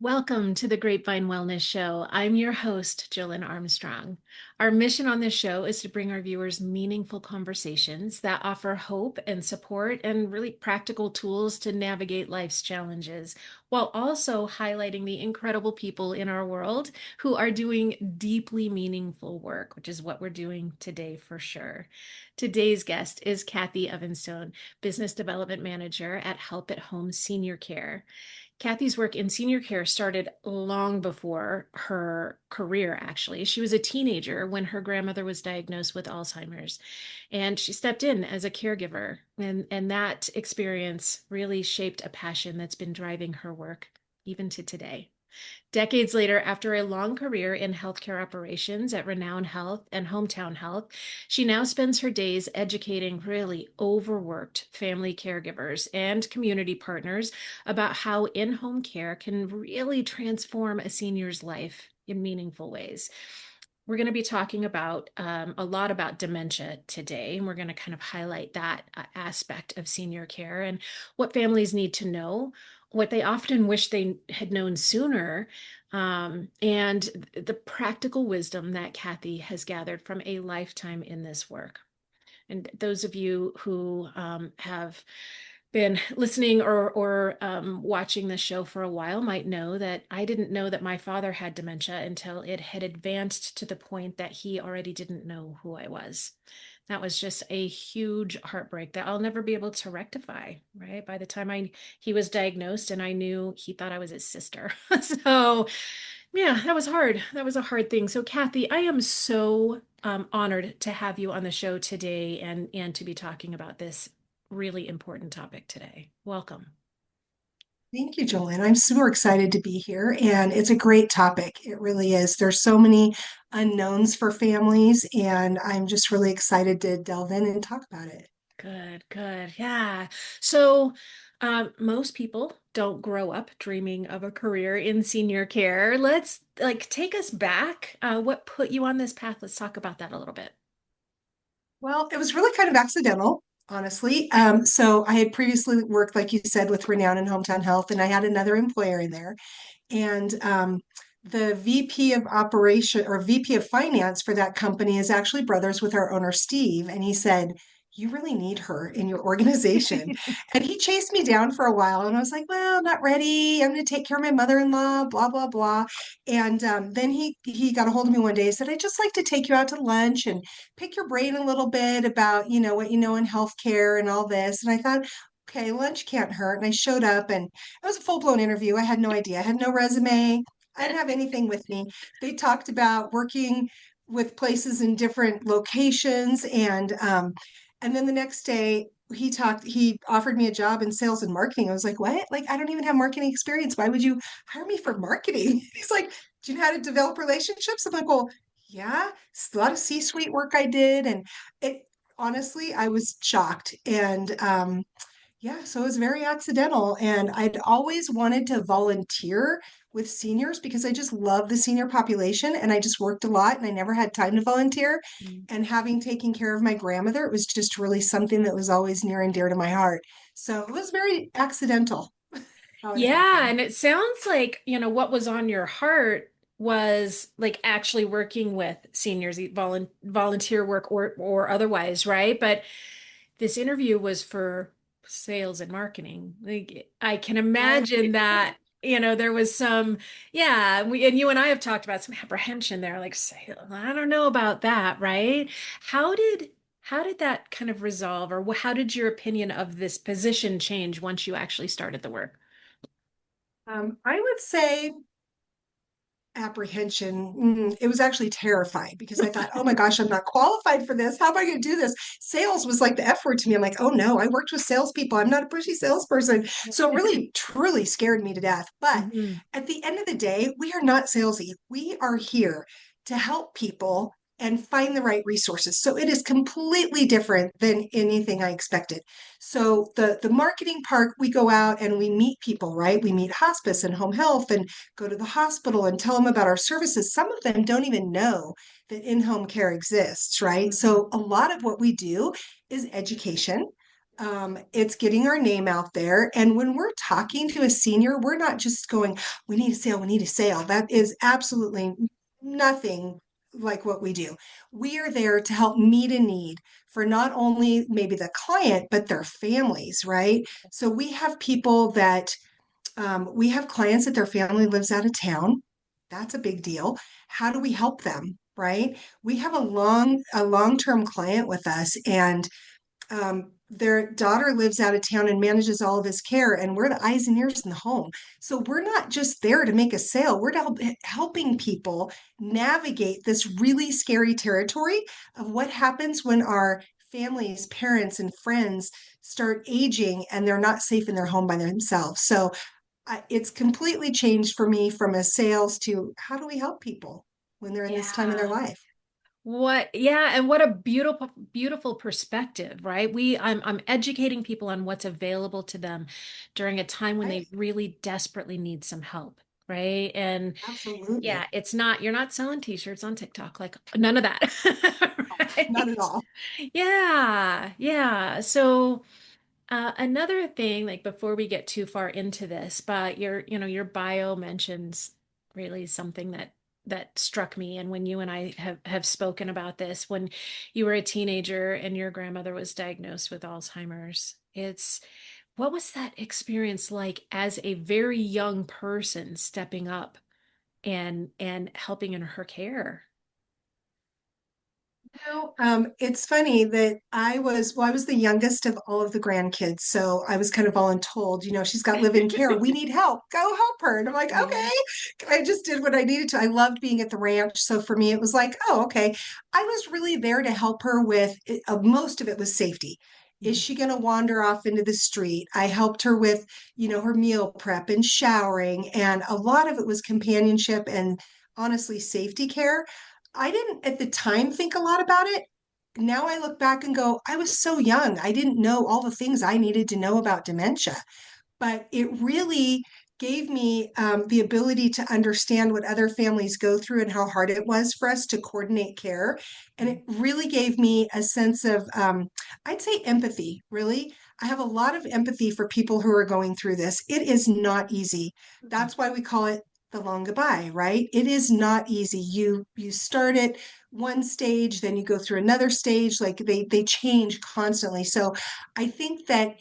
Welcome to the Grapevine Wellness Show. I'm your host, Jolyn Armstrong. Our mission on this show is to bring our viewers meaningful conversations that offer hope and support and really practical tools to navigate life's challenges, while also highlighting the incredible people in our world who are doing deeply meaningful work, which is what we're doing today for sure. Today's guest is Kathy Ovenstone, Business Development Manager at Help at Home Senior Care. Kathy's work in senior care started long before her career, actually. She was a teenager when her grandmother was diagnosed with Alzheimer's, and she stepped in as a caregiver. And that experience really shaped a passion that's been driving her work even to today. Decades later, after a long career in healthcare operations at Renown Health and Hometown Health, she now spends her days educating really overworked family caregivers and community partners about how in-home care can really transform a senior's life in meaningful ways. We're going to be talking about a lot about dementia today, and we're going to kind of highlight that aspect of senior care and what families need to know, what they often wish they had known sooner, and the practical wisdom that Kathy has gathered from a lifetime in this work. And those of you who have been listening or watching this show for a while might know that I didn't know that my father had dementia until it had advanced to the point that he already didn't know who I was. That was just a huge heartbreak that I'll never be able to rectify, right? By the time he was diagnosed and I knew he thought I was his sister. So yeah, that was hard. That was a hard thing. So Kathy, I am so honored to have you on the show today and to be talking about this really important topic today. Welcome. Thank you, Jolene. I'm super excited to be here, and it's a great topic. It really is. There's so many unknowns for families, and I'm just really excited to delve in and talk about it. Good, good. Yeah. So, most people don't grow up dreaming of a career in senior care. Let's like take us back. What put you on this path? Let's talk about that a little bit. Well, it was really kind of accidental, honestly. So I had previously worked, like you said, with Renown and Hometown Health, and I had another employer in there. And the VP of operation or VP of finance for that company is actually brothers with our owner, Steve. And he said, "You really need her in your organization." And he chased me down for a while. And I was like, "Well, I'm not ready. I'm going to take care of my mother-in-law, blah, blah, blah." And then he got a hold of me one day and said, "I'd just like to take you out to lunch and pick your brain a little bit about, what you know in healthcare and all this." And I thought, okay, lunch can't hurt. And I showed up and it was a full-blown interview. I had no idea. I had no resume. I didn't have anything with me. They talked about working with places in different locations, and then the next day he offered me a job in sales and marketing. I was like, "What? Like I don't even have marketing experience. Why would you hire me for marketing?" He's like, "Do you know how to develop relationships?" I'm like, "Well, yeah, it's a lot of C-suite work I did." And it honestly, I was shocked. And yeah, so it was very accidental. And I'd always wanted to volunteer with seniors because I just love the senior population and I just worked a lot and I never had time to volunteer. And having taken care of my grandmother, it was just really something that was always near and dear to my heart. So it was very accidental how it Yeah, happened. and it sounds like, what was on your heart was like actually working with seniors, volunteer work or otherwise, right? But this interview was for sales and marketing. Like I can Right. imagine that, there was some, yeah, and you and I have talked about some apprehension there, like sales. I don't know about that, right? How did how did that kind of resolve, or how did your opinion of this position change once you actually started the work? I would say apprehension. It was actually terrifying because I thought, "Oh my gosh, I'm not qualified for this. How am I going to do this?" Sales was like the F word to me. I'm like, "Oh no, I worked with salespeople. I'm not a pushy salesperson." So it really, truly scared me to death. But Mhm. at the end of the day, we are not salesy. We are here to help people and find the right resources. So it is completely different than anything I expected. So the marketing part, we go out and we meet people, right? We meet hospice and home health and go to the hospital and tell them about our services. Some of them don't even know that in home care exists, right? Mhm. So, a lot of what we do is education. It's getting our name out there. And when we're talking to a senior, we're not just going, we need a sale, we need a sale. That is absolutely nothing like what we do. We are there to help meet a need for not only maybe the client, but their families, right? So we have clients that their family lives out of town. That's a big deal. How do we help them, right? We have a long-term client with us, and their daughter lives out of town and manages all of his care, and we're the eyes and ears in the home. So we're not just there to make a sale, we're helping people navigate this really scary territory of what happens when our families, parents, and friends start aging and they're not safe in their home by themselves. So it's completely changed for me from a sales to how do we help people when they're in this time in their Yeah. life? Yeah, and what a beautiful perspective, right? I'm educating people on what's available to them during a time when Right. they really desperately need some help, right? And yeah, Absolutely. you're not selling t-shirts on TikTok, like none of that. Not at Right? all. Yeah, yeah. So another thing, like before we get too far into this, but your bio mentions really something that struck me. And when you and I have spoken about this, when you were a teenager and your grandmother was diagnosed with Alzheimer's, what was that experience like as a very young person stepping up and helping in her care? It's funny that I was the youngest of all of the grandkids. So I was kind of voluntold, she's got live-in care. We need help. Go help her. And I'm like, Yeah. okay. I just did what I needed to. I loved being at the ranch. So for me, it was like, oh, okay. I was really there to help her with most of it was safety. Is Mhm. she going to wander off into the street? I helped her with, her meal prep and showering. And a lot of it was companionship and honestly safety care. I didn't at the time think a lot about it. Now I look back and go, I was so young. I didn't know all the things I needed to know about dementia, but it really gave me the ability to understand what other families go through and how hard it was for us to coordinate care. And it really gave me a sense of, I'd say, empathy, really. I have a lot of empathy for people who are going through this. It is not easy. That's why we call it the long goodbye, right? It is not easy. You start at one stage, then you go through another stage, like they change constantly. So I think that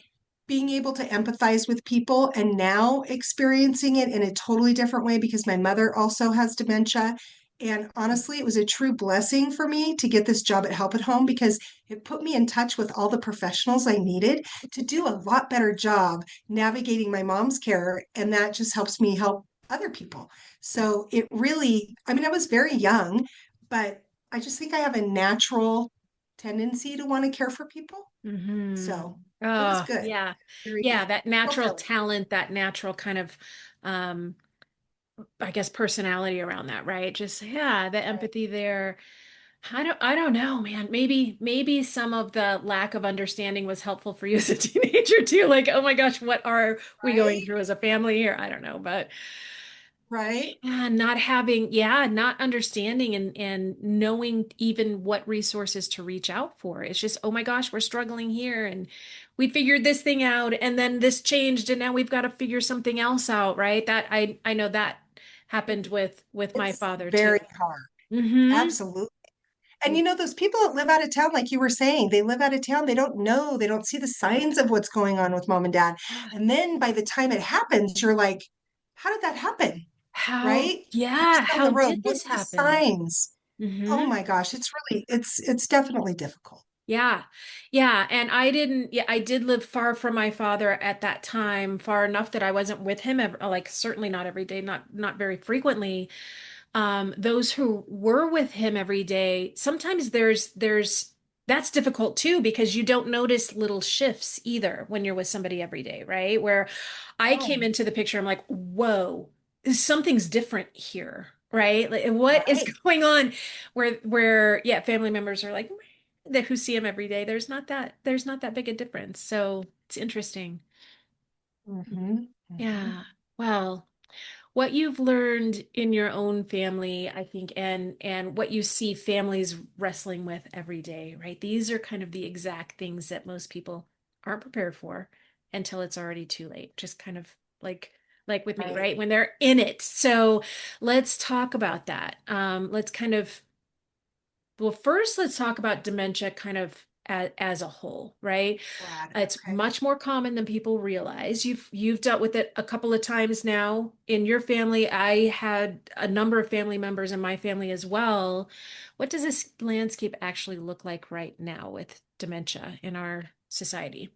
being able to empathize with people and now experiencing it in a totally different way because my mother also has dementia. And honestly, it was a true blessing for me to get this job at Help at Home because it put me in touch with all the professionals I needed to do a lot better job navigating my mom's care. And that just helps me help other people. So it really, I mean, I was very young, but I just think I have a natural tendency to want to care for people. Mm-hmm. So it was Oh, good. yeah. Very Yeah, that natural fulfilling. talent, that natural kind of um I guess personality around that, right? Just yeah, the Right. empathy there. I don't know, man. Maybe some of the lack of understanding was helpful for you as a teenager too. Like, oh my gosh, what are we going Right. through as a family here? I don't know, but Right. not having, yeah, not understanding and knowing even what resources to reach out for. It's just, oh my gosh, we're struggling here and we figured this thing out and then this changed and now we've got to figure something else out, right? That I know that happened with my It's father very too. hard. Mm-hmm. Absolutely. And those people that live out of town, like you were saying, they live out of town, they don't know, they don't see the signs of what's going on with mom and dad. And then by the time it happens, you're like, how did that happen? Right? Yeah, Who's on how the road? did What this are the happen? signs? Oh Mm-hmm. my gosh, it's definitely difficult. Yeah. Yeah. And I did live far from my father at that time, far enough that I wasn't with him ever, like certainly not every day, not very frequently. Those who were with him every day, sometimes there's that's difficult too because you don't notice little shifts either when you're with somebody every day, right? Where I came Oh, into the picture, I'm like, whoa, something's different here, right? Like, what is right. going on? Where yeah, family members are like that who see him every day. There's not that big a difference. So it's interesting. Mm-hmm. Mm-hmm. Yeah. Well, what you've learned in your own family, I think, and what you see families wrestling with every day, right? These are kind of the exact things that most people aren't prepared for until it's already too late. Just kind of like like with me, Right. right? When they're in it. So let's talk about that. Let's kind of well, first let's talk about dementia kind of as a whole, right? Glad. It's Okay. much more common than people realize. You've dealt with it a couple of times now in your family. I had a number of family members in my family as well. What does this landscape actually look like right now with dementia in our society?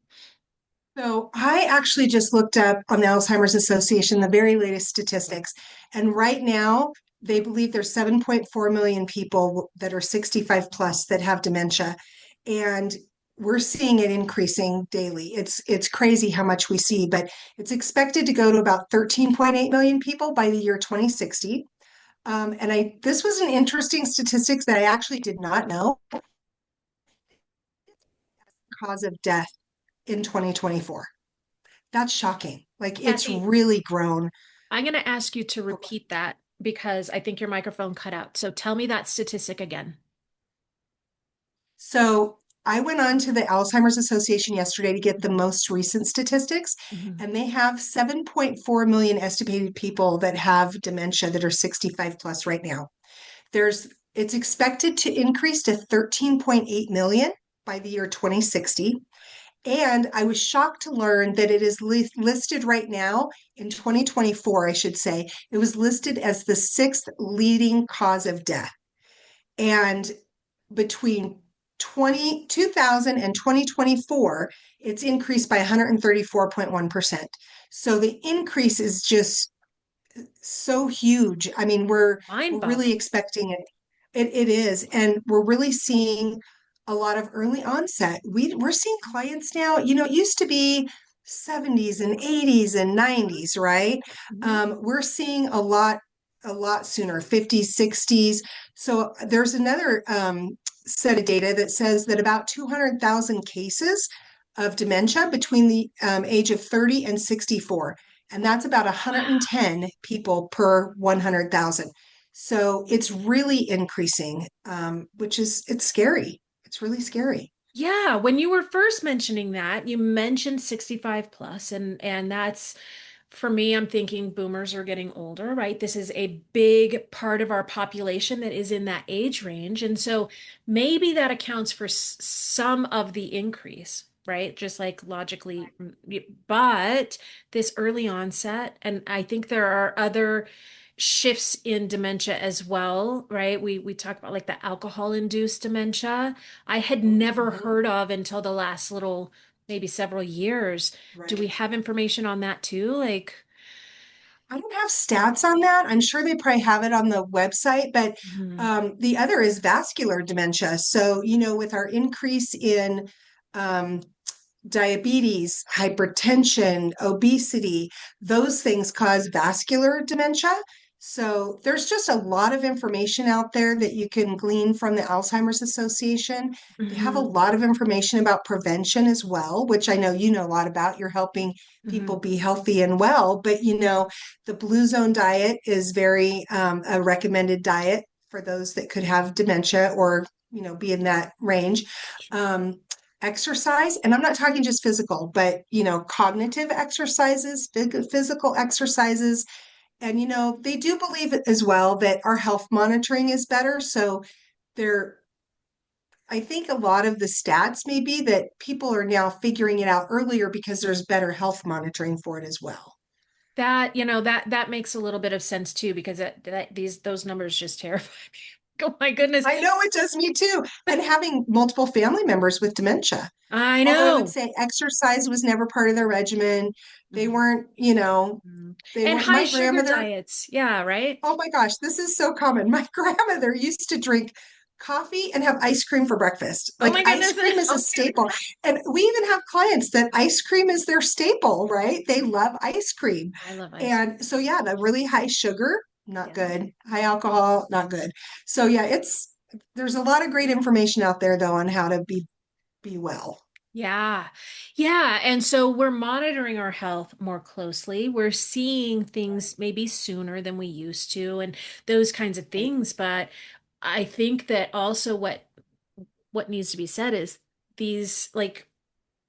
So I actually just looked up on the Alzheimer's Association the very latest statistics. And right now, they believe there's 7.4 million people that are 65 plus that have dementia. And we're seeing it increasing daily. It's crazy how much we see, but it's expected to go to about 13.8 million people by the year 2060. And I this was an interesting statistics that I actually did not know. Cause of death in 2024. That's shocking. Like it's Kathy, really grown. I'm going to ask you to repeat that because I think your microphone cut out. So tell me that statistic again. So I went on to the Alzheimer's Association yesterday to get the most recent statistics, Mhm. and they have 7.4 million estimated people that have dementia that are 65 plus right now. There's it's expected to increase to 13.8 million by the year 2060. And I was shocked to learn that it is listed right now in 2024, I should say. It was listed as the sixth leading cause of death. And between 2000 and 2024, it's increased by 134.1%. So the increase is just so huge. I mean, we're really Mind-boggling. expecting it. It is, and we're really seeing a lot of early onset. We're seeing clients now, it used to be 70s and 80s and 90s, right? Mhm. We're seeing a lot sooner, 50s, 60s. So there's another set of data that says that about 200,000 cases of dementia between the age of 30 and 64, and that's about Wow. 110 people per 100,000. So it's really increasing, which is it's scary. It's really scary. Yeah, when you were first mentioning that, you mentioned 65 plus and that's for me, I'm thinking boomers are getting older, right? This is a big part of our population that is in that age range. And so maybe that accounts for some of the increase, right? Just like logically, but this early onset, and I think there are other shifts in dementia as well, right? We talk about like the alcohol induced dementia. I had never Mhm. heard of until the last little maybe several years. Do we Right. have information on that too? Like, I don't have stats on that. I'm sure they probably have it on the website, but mhm, the other is vascular dementia. So, with our increase in um, diabetes, hypertension, obesity, those things cause vascular dementia. So there's just a lot of information out there that you can glean from the Alzheimer's Association. They have a mhm, lot of information about prevention as well, which I know you know a lot about. You're helping people mhm. be healthy and well, but the Blue Zone diet is very a recommended diet for those that could have dementia or be in that range. Um, Exercise, and I'm not talking just physical, but cognitive exercises, physical exercises. And they do believe as well that our health monitoring is better. So there, I think a lot of the stats may be that people are now figuring it out earlier because there's better health monitoring for it as well. That, that makes a little bit of sense too, because those numbers just terrify me. Oh my goodness. I know it does me too. And having multiple family members with dementia. I Although I would know. say exercise was never part of their regimen. They Mhm, weren't, mhm. they And weren't. high My sugar grandmother, diets. Yeah, right? oh my gosh, this is so common. My grandmother used to drink coffee and have ice cream for breakfast. Oh Like my ice goodness. cream is a staple. And we even have clients that ice cream is their staple, right? They love ice cream. I love ice cream. And so, yeah, the really high sugar, not Yeah. good. High alcohol, not good. So, yeah, there's a lot of great information out there though on how to be well. Yeah. Yeah. And so we're monitoring our health more closely. We're seeing things maybe sooner than we used to and those kinds of Right. things. But I think that also what needs to be said is these like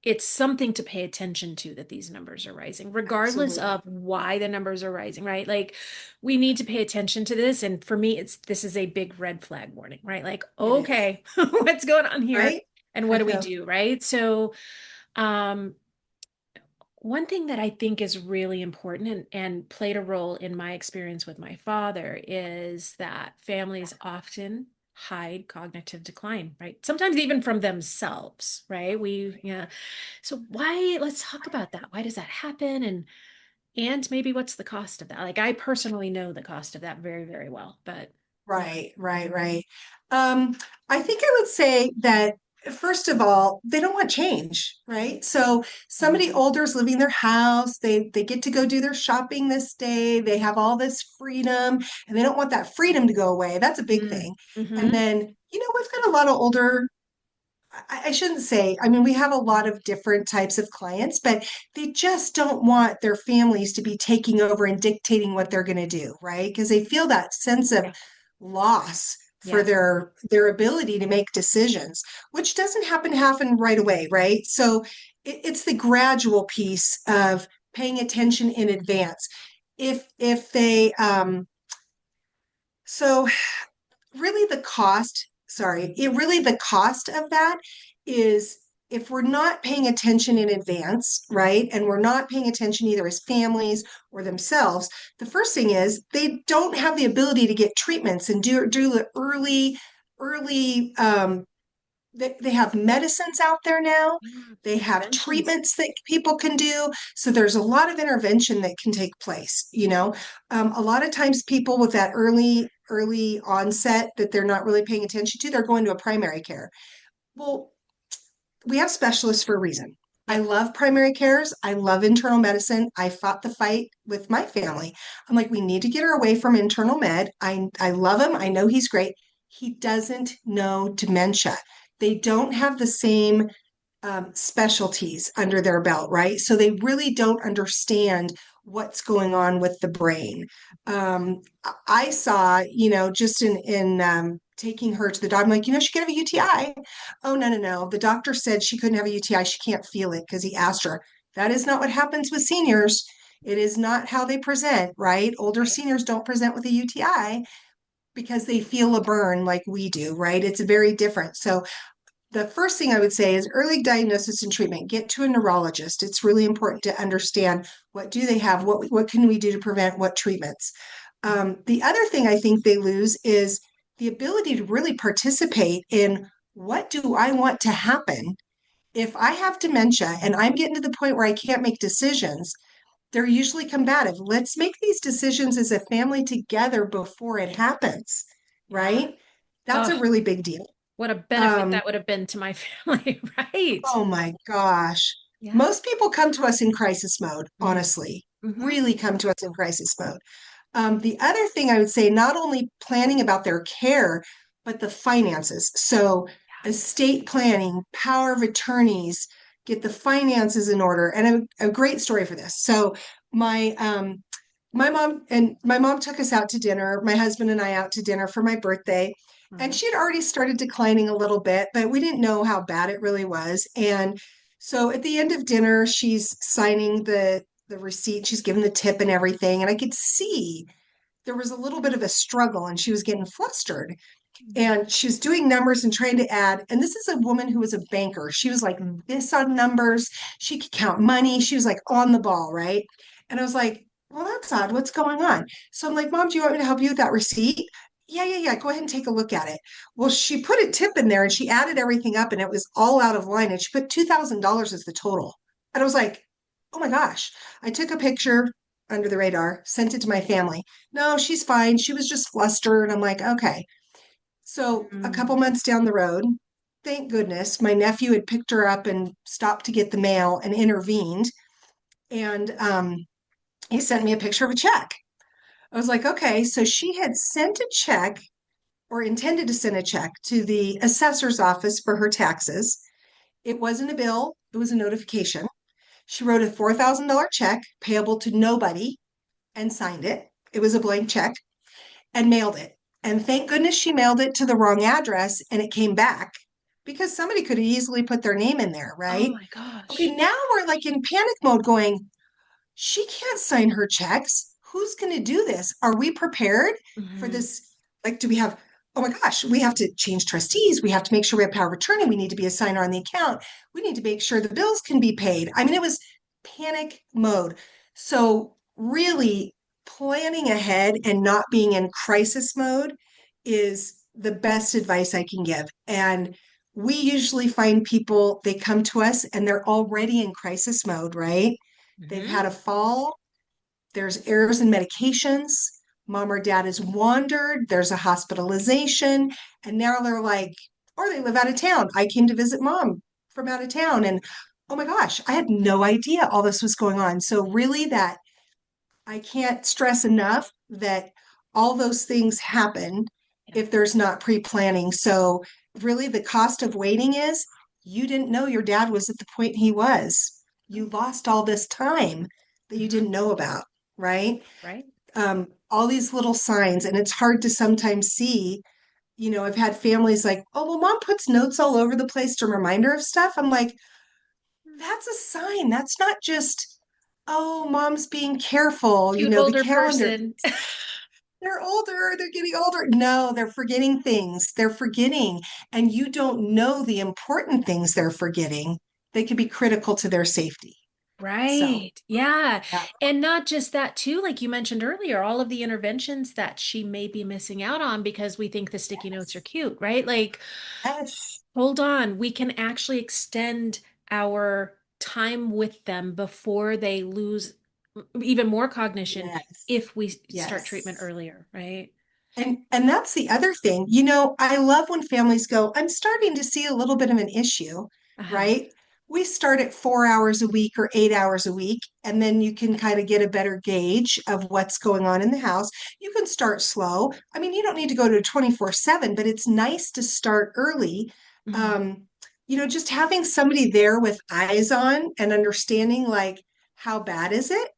it's something to pay attention to that these numbers are rising, regardless of Absolutely. why the numbers are rising, right? Like we need to pay attention to this. And for me, this is a big red flag warning, right? Like, It is. okay, what's going on here? Right? And what do we do, right? So, um, one thing that I think is really important and played a role in my experience with my father is that families often hide cognitive decline, right? Sometimes even from themselves, right? Yeah. So let's talk about that. Why does that happen? And maybe what's the cost of that? Like I personally know the cost of that very, very well, but yeah. Right, right, right. Um, I think I would say that first of all, they don't want change, right? So somebody Mhm. older is living in their house, they get to go do their shopping this day, they have all this freedom, and they don't want that freedom to go away. That's a big Mm. thing. And Mm-hmm. then, we've got a lot of older I shouldn't say, I mean, we have a lot of different types of clients, but they just don't want their families to be taking over and dictating what they're going to do, right? Because they feel that sense of Yeah. loss for Yeah. their ability to make decisions, which doesn't happen right away, right? So it's the gradual piece of paying attention in advance. If they so really the cost of that is if we're not paying attention in advance, right? And we're not paying attention either as families or themselves, the first thing is they don't have the ability to get treatments and do the early they have medicines out there now. Yeah. They have Interventions. treatments that people can do. So there's a lot of intervention that can take place. A lot of times people with that early onset that they're not really paying attention to, they're going to a primary care. Well, we have specialists for a reason. I Yep. love primary cares. I love internal medicine. I fought the fight with my family. I'm like, we need to get her away from internal med. I love him. I know he's great. He doesn't know dementia. They don't have the same specialties under their belt, right? So they really don't understand what's going on with the brain. I saw, just in taking her to the doctor, I'm like, she could have a UTI. Oh, no, no, no. The doctor said she couldn't have a UTI. She can't feel it because he asked her. That is not what happens with seniors. It is not how they present, right? Older Right. seniors don't present with a UTI because they feel a burn like we do, right? It's very different. So the first thing I would say is early diagnosis and treatment. Get to a neurologist. It's really important to understand what do they have, what can we do to prevent, what treatments. The other thing I think they lose is the ability to really participate in what do I want to happen if I have dementia and I'm getting to the point where I can't make decisions. They're usually combative. Let's make these decisions as a family together before it happens, Yeah. right? That's a Oh, really big deal. what a benefit Um, that would have been to my family, right? Oh my gosh. Yeah. Most people come to us in crisis mode, Mm-hmm. honestly, Mm-hmm. really come to us in crisis mode. The other thing I would say, not only planning about their care, but the finances. So, estate planning, power of attorneys, get the finances in order. And a great story for this. So, my my mom took us out to dinner, my husband and I out to dinner for my birthday. And Mm-hmm. she had already started declining a little bit, but we didn't know how bad it really was. And so at the end of dinner, she's signing the receipt, she's giving the tip and everything. And I could see there was a little bit of a struggle and she was getting flustered. And she was doing numbers and trying to add. And this is a woman who was a banker. She was like this on numbers. She could count money. She was like on the ball, right? And I was like, well, that's odd. What's going on? So I'm like, Mom, do you want me to help you with that receipt? Yeah, yeah, yeah. Go ahead and take a look at it. Well, she put a tip in there and she added everything up and it was all out of line. And she put $2,000 as the total. And I was like, oh my gosh. I took a picture under the radar, sent it to my family. No, she's fine. She was just flustered. I'm like, okay. So a couple Mm-hmm. months down the road, thank goodness, my nephew had picked her up and stopped to get the mail and intervened. And he sent me a picture of a check. I was like, okay, so she had sent a check or intended to send a check to the assessor's office for her taxes. It wasn't a bill, it was a notification. She wrote a $4,000 check payable to nobody and signed it. It was a blank check and mailed it. And thank goodness she mailed it to the wrong address and it came back because somebody could have easily put their name in there, Oh right? my gosh. Okay, now we're like in panic mode going, she can't sign her checks. Who's going to do this? Are we prepared for Hmm. this? Like, do we have, oh my gosh, we have to change trustees. We have to make sure we have power of attorney. We need to be a signer on the account. We need to make sure the bills can be paid. I mean, it was panic mode. So, really, planning ahead and not being in crisis mode is the best advice I can give. And we usually find people, they come to us and they're already in crisis mode, right? They've Hmm. had a fall, there's errors in medications, mom or dad has wandered, there's a hospitalization, and now they're like, or they live out of town. I came to visit mom from out of town, and oh my gosh, I had no idea all this was going on. So, really, that I can't stress enough that all those things happen Yeah. if there's not pre-planning. So really the cost of waiting is you didn't know your dad was at the point he was. You lost all this time that you Hmm. didn't know about, right? Right. All these little signs, and it's hard to sometimes see. I've had families like, oh, well, mom puts notes all over the place to remind her of stuff. I'm like, that's a sign. That's not just, oh, mom's being careful, Cute the older calendar. person. They're older, they're getting older. No, they're forgetting things. They're forgetting, and you don't know the important things they're forgetting. They could be critical to their safety. So, Right. Yeah. yeah. And not just that too, like you mentioned earlier, all of the interventions that she may be missing out on because we think the sticky notes are Yes. cute, right? Like, Yes. hold on, we can actually extend our time with them before they lose even more cognition Yes. if we start treatment Yes. earlier, right? And that's the other thing. I love when families go, I'm starting to see a little bit of an issue, Uh-huh. right? We start at 4 hours a week or 8 hours a week, and then you can kind of get a better gauge of what's going on in the house. You can start slow. I mean, you don't need to go to 24/7, but it's nice to start early. Mhm. Um, just having somebody there with eyes on and understanding, like, how bad is it?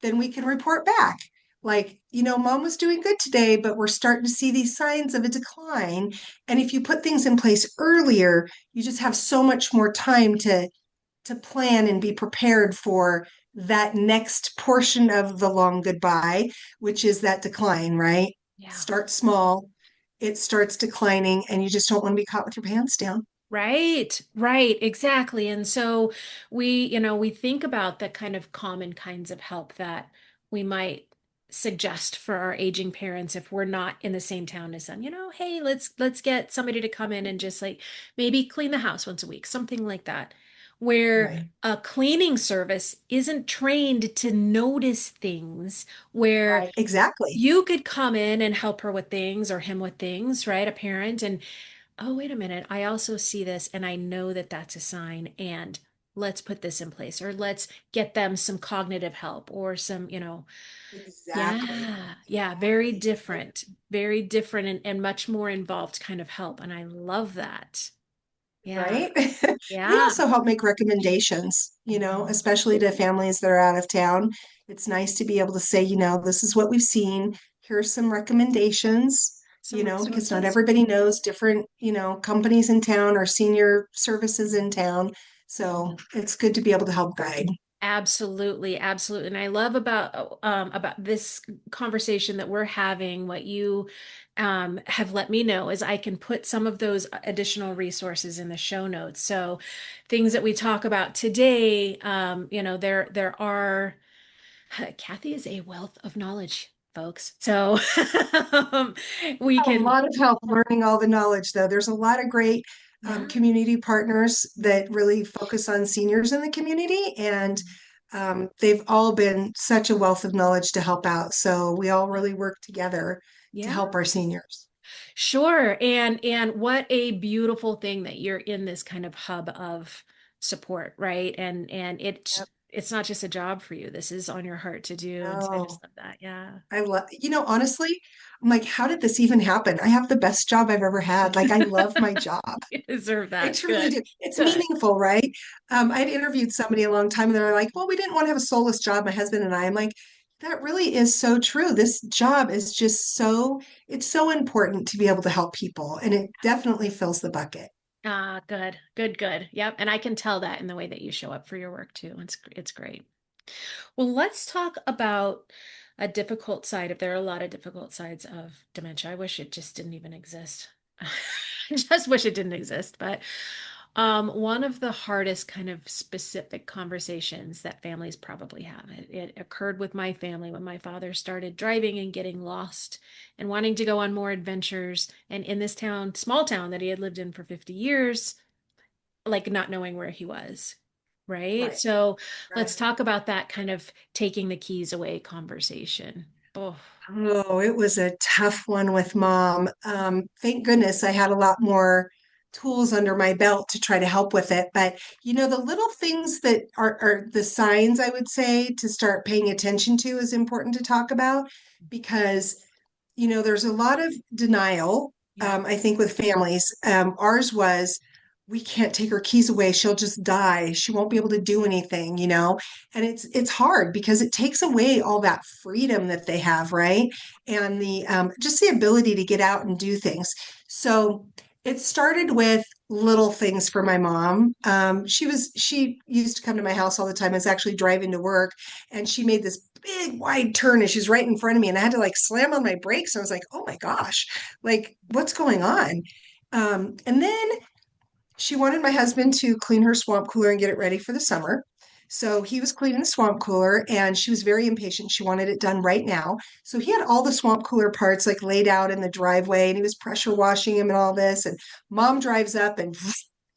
Then we can report back. Like, mom was doing good today, but we're starting to see these signs of a decline. And if you put things in place earlier, you just have so much more time to plan and be prepared for that next portion of the long goodbye, which is that decline, right? Yeah. Start small, it starts declining, and you just don't want to be caught with your pants down. Right, right, exactly. And so we think about the kind of common kinds of help that we might suggest for our aging parents if we're not in the same town as them. Hey, let's get somebody to come in and just like maybe clean the house once a week, something like that. Where Right. a cleaning service isn't trained to notice things, where Right. Exactly. you could come in and help her with things or him with things, right? A parent and oh, wait a minute. I also see this and I know that that's a sign. And let's put this in place or let's get them some cognitive help or some, Exactly. yeah, yeah, Exactly. Right. very different and much more involved kind of help. And I love that. Yeah, Right? We yeah. also help make recommendations, Mhm. especially to families that are out of town. It's nice to be able to say, this is what we've seen. Here's some recommendations, Some because not resources. everybody knows different, companies in town or senior services in town. So it's good to be able to help guide. Absolutely, absolutely. And I love about this conversation that we're having, what you have let me know is I can put some of those additional resources in the show notes. So things that we talk about today, there are Kathy is a wealth of knowledge, folks. So um, we A can, lot of help learning all the knowledge, though. There's a lot of great yeah. community partners that really focus on seniors in the community, and they've all been such a wealth of knowledge to help out. So we all really work together to Yeah. help our seniors. Sure. And what a beautiful thing that you're in this kind of hub of support, right? And Yep. it's not just a job for you. This is on your heart to do. And so I No, just love that. Yeah. I love, honestly, I'm like, how did this even happen? I have the best job I've ever had. Like, I love my job. You deserve I that. truly Good. do. It's Good. meaningful, right? I'd interviewed somebody a long time and they're like, well, we didn't want to have a soulless job, my husband and I. I'm like, that really is so true. This job is just it's so important to be able to help people. And it definitely fills the bucket. Ah, good, good, good. Yep. And I can tell that in the way that you show up for your work too. It's great. Well, let's talk about a difficult side. If there are a lot of difficult sides of dementia, I wish it just didn't even exist. I just wish it didn't exist. But one of the hardest kind of specific conversations that families probably have, it occurred with my family when my father started driving and getting lost and wanting to go on more adventures. And in this town, small town that he had lived in for 50 years, like not knowing where he was. Right. Right. So let's Right. talk about that kind of taking the keys away conversation. Oh, Oh, it was a tough one with mom. Thank goodness I had a lot more tools under my belt to try to help with it. But the little things that are the signs I would say to start paying attention to is important to talk about because there's a lot of denial, yeah. I think, with families. Ours was, we can't take her keys away. She'll just die. She won't be able to do anything. And it's hard because it takes away all that freedom that they have, right? And the just the ability to get out and do things. So it started with little things for my mom. She used to come to my house all the time. I was actually driving to work, and she made this big wide turn, and she's right in front of me, and I had to like slam on my brakes. I was like, oh my gosh, like what's going on? And then she wanted my husband to clean her swamp cooler and get it ready for the summer. So he was cleaning the swamp cooler, and she was very impatient. She wanted it done right now. So he had all the swamp cooler parts like laid out in the driveway, and he was pressure washing him and all this. And mom drives up and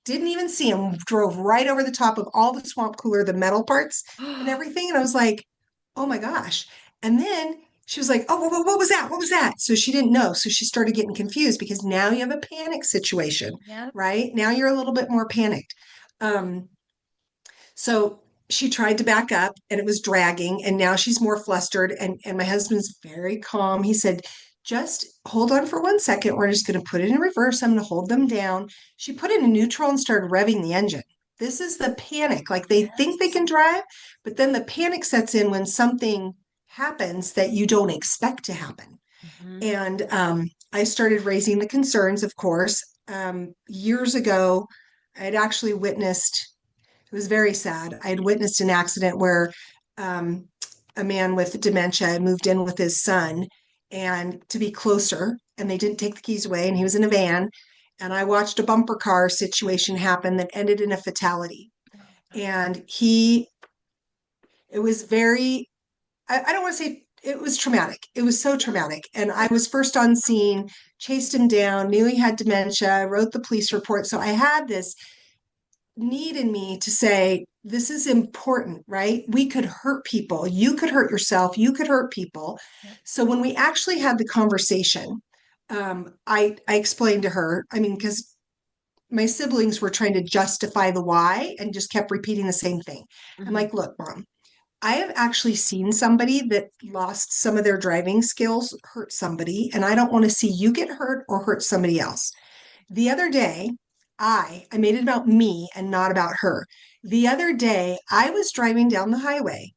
didn't even see him, drove right over the top of all the swamp cooler, the metal parts and everything. And I was like, oh my gosh. And then she was like, oh, what was that? What was that? So she didn't know. So she started getting confused because now you have a panic situation, Yep. right? Now you're a little bit more panicked. Um, so she tried to back up and it was dragging, and now she's more flustered. And my husband's very calm. He said, just hold on for 1 second. We're just going to put it in reverse. I'm going to hold them down. She put it in neutral and started revving the engine. This is the panic. Like they think they Yes. can drive, but then the panic sets in when something happens that you don't expect to happen. Mhm. And I started raising the concerns, of course. Years ago, I had actually witnessed, it was very sad. I had witnessed an accident where um, a man with dementia moved in with his son and to be closer, and they didn't take the keys away, and he was in a van. And I watched a bumper car situation happen that ended in a fatality. Oh, God. And it was I don't want to say it was traumatic. It was so Yeah. traumatic. And I was first on scene, chased him down, knew he had dementia, wrote the police report. So I had this need in me to say, this is important, right? We could hurt people. You could hurt yourself. You could hurt people. Yep. So when we actually had the conversation, I explained to her, I mean, because my siblings were trying to justify the why and just kept repeating the same thing. I'm Mhm. like, look, mom, I have actually seen somebody that lost some of their driving skills hurt somebody, and I don't want to see you get hurt or hurt somebody else. The other day, I made it about me and not about her. The other day, I was driving down the highway,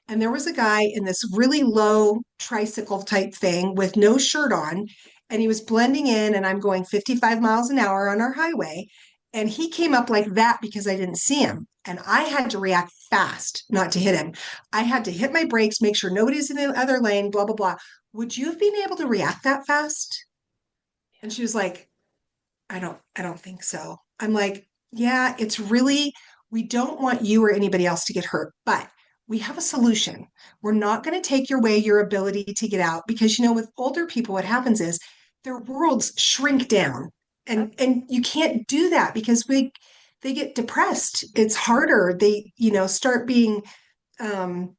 and there was a guy in this really low tricycle type thing with no shirt on, and he was blending in, and I'm going 55 miles an hour on our highway, and he came up like that because I didn't see him, and I had to react fast not to hit him. I had to hit my brakes, make sure nobody's in the other lane, blah blah blah. Would you have been able to react that fast? And she was like, I don't think so. I'm like, yeah, it's really, we don't want you or anybody else to get hurt, but we have a solution. We're not going to take away your ability to get out because with older people, what happens is their worlds shrink down. Yep. And you can't do that because they get depressed. It's harder. They start being um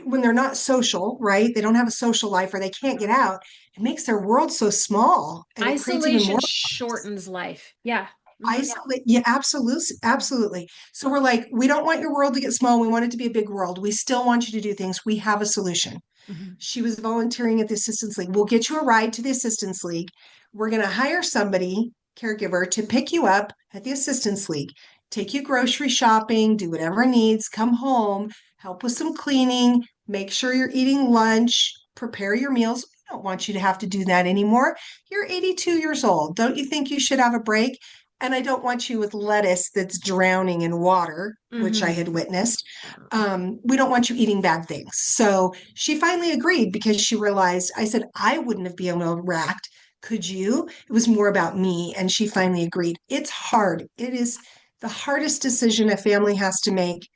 when they're not social, right? They don't have a social life or they can't get out. It makes their world so small and it creates even Isolation more shortens life. Yeah. Mhm. isolate. Yeah, absolutely, absolutely. So we're like, we don't want your world to get small. We want it to be a big world. We still want you to do things. We have a solution. Mhm. She was volunteering at the assistance league. We'll get you a ride to the assistance league. We're going to hire somebody, caregiver, to pick you up at the assistance league, take you grocery shopping, do whatever needs, come home, help with some cleaning, make sure you're eating lunch, prepare your meals. We don't want you to have to do that anymore. You're 82 years old. Don't you think you should have a break? and I don't want you with lettuce that's drowning in water, which I Hmm. had witnessed. We don't want you eating bad things. So she finally agreed because she realized I said, I wouldn't have been able to react. Could you? It was more about me. And she finally agreed. It's hard. It is the hardest decision a family has to make,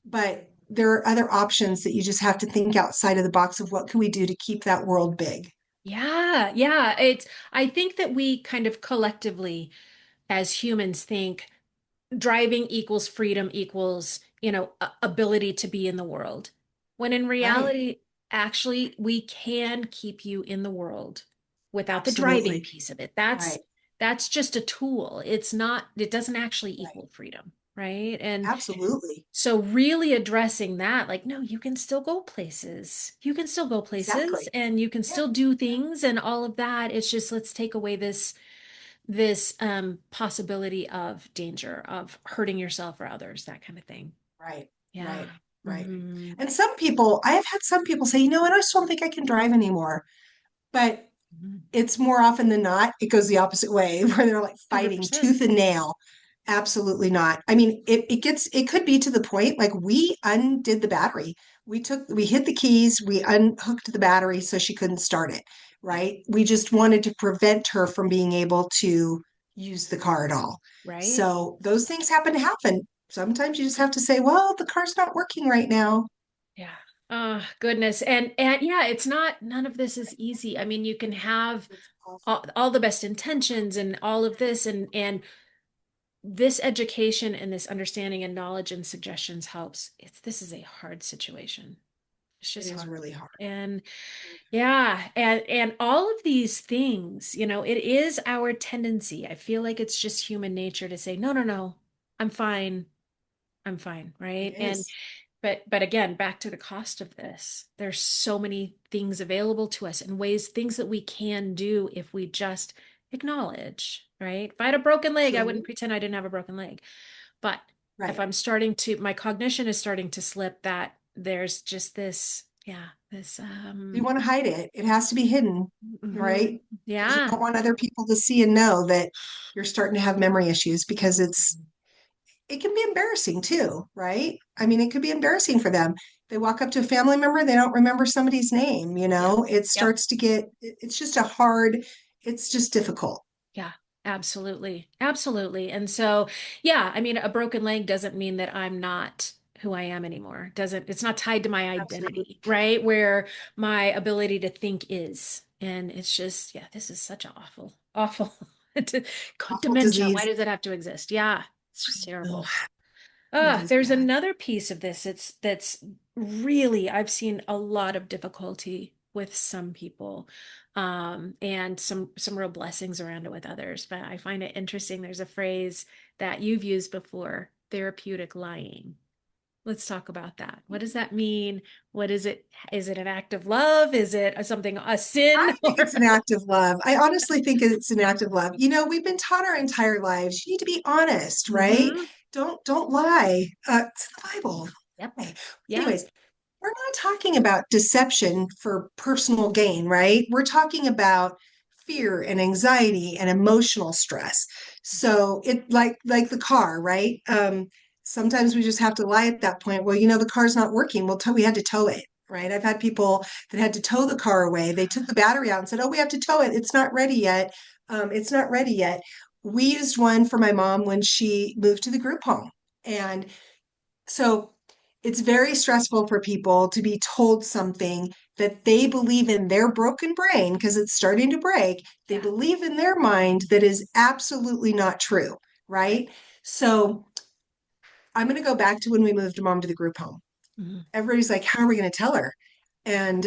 but there are other options that you just have to think outside of the box of what can we do to keep that world big. Yeah, yeah. I think that we kind of collectively as humans think driving equals freedom equals, ability to be in the world. When in Right. reality, actually, we can keep you in the world without the driving Absolutely. piece of it. Right. That's just a tool. It doesn't actually Right. equal freedom, right? And Absolutely. so really addressing that, like, no, you can still go places. You can still go places Exactly. and you can Yeah. still do things and all of that. It's just let's take away this possibility of danger of hurting yourself or others, that kind of thing. Right. Yeah. Right. Right. Hmm. And some people, I have had some people say, you know what, I just don't think I can drive anymore. But it's more often than not, it goes the opposite way, where they're like fighting 100%. tooth and nail. Absolutely not. I mean, it could be to the point like we undid the battery. We hit the keys, we unhooked the battery so she couldn't start it, right? We just wanted to prevent her from being able to use the car at all. Right? So those things happen. Sometimes you just have to say, well, the car's not working right now. Yeah. Oh, goodness. And yeah, it's not none of this is easy. I mean, you can have It's awful. all the best intentions and all of this and this education and this understanding and knowledge and suggestions helps. This is a hard situation. It's It just is hard. really hard. And yeah, and all of these things, it is our tendency. I feel like it's just human nature to say, no, no, no, I'm fine. I'm fine, It right? And is. but again, back to the cost of this. There's so many things available to us and things that we can do if we just acknowledge, right? If I had a broken leg, I wouldn't Absolutely. pretend I didn't have a broken leg. But if Right. I'm starting to, my cognition is starting to slip, that there's just this, yeah, this, You want to hide it. It has to be hidden, right? mhm, Because you yeah, don't want other people to see and know that you're starting to have memory issues because it can be embarrassing too, right? I mean, it could be embarrassing for them. They walk up to a family member, they don't remember somebody's name, yep, it yep. starts to get, it's just it's just difficult. Yeah, absolutely. Absolutely. And so, yeah, I mean, a broken leg doesn't mean that I'm not who I am anymore. It's not tied to my Absolutely. identity, right? Where my ability to think is. And it's just, yeah, this is such an awful, awful Awful dementia. Why disease. does it have to exist? Yeah, it's just Oh, terrible. it is There's bad. another piece of this. That's really, I've seen a lot of difficulty with some people, and some real blessings around it with others. But I find it interesting. There's a phrase that you've used before, therapeutic lying. Let's talk about that. What does that mean? What is it? Is it an act of love? Is it something, a sin? I think it's Or an act of love. I honestly think it's an act of love. We've been taught our entire lives, you need to be honest, right? hmm. Don't lie. It's the Bible. Yep. Okay. Yeah. Anyways, we're not talking about deception for personal gain, right? We're talking about fear and anxiety and emotional stress. So it like the car, right? Sometimes we just have to lie at that point. Well, the car's not working. We had to tow it, right? I've had people that had to tow the car away. They took the battery out and said, "Oh, we have to tow it. It's not ready yet. It's not ready yet." We used one for my mom when she moved to the group home, and so it's very stressful for people to be told something that they believe in their broken brain because it's starting to break. They Yeah. believe in their mind that is absolutely not true, Right. right? So I'm going to go back to when we moved mom to the group home. Mhm. Everybody's like, how are we going to tell her? And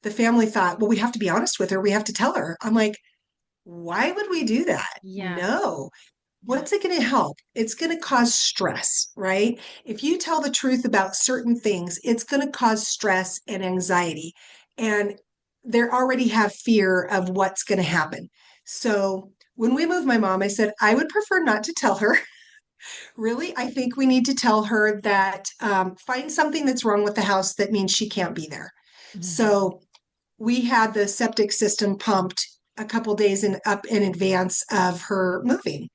the family thought, well, we have to be honest with her. We have to tell her. I'm like, why would we do that? Yeah. No. Yeah. What's it going to help? It's going to cause stress, right? If you tell the truth about certain things, it's going to cause stress and anxiety. And they already have fear of what's going to happen. So when we moved my mom, I said, I would prefer not to tell her. Really, I think we need to tell her that find something that's wrong with the house that means she can't be there. Mhm. So we had the septic system pumped a couple days up in advance of her moving.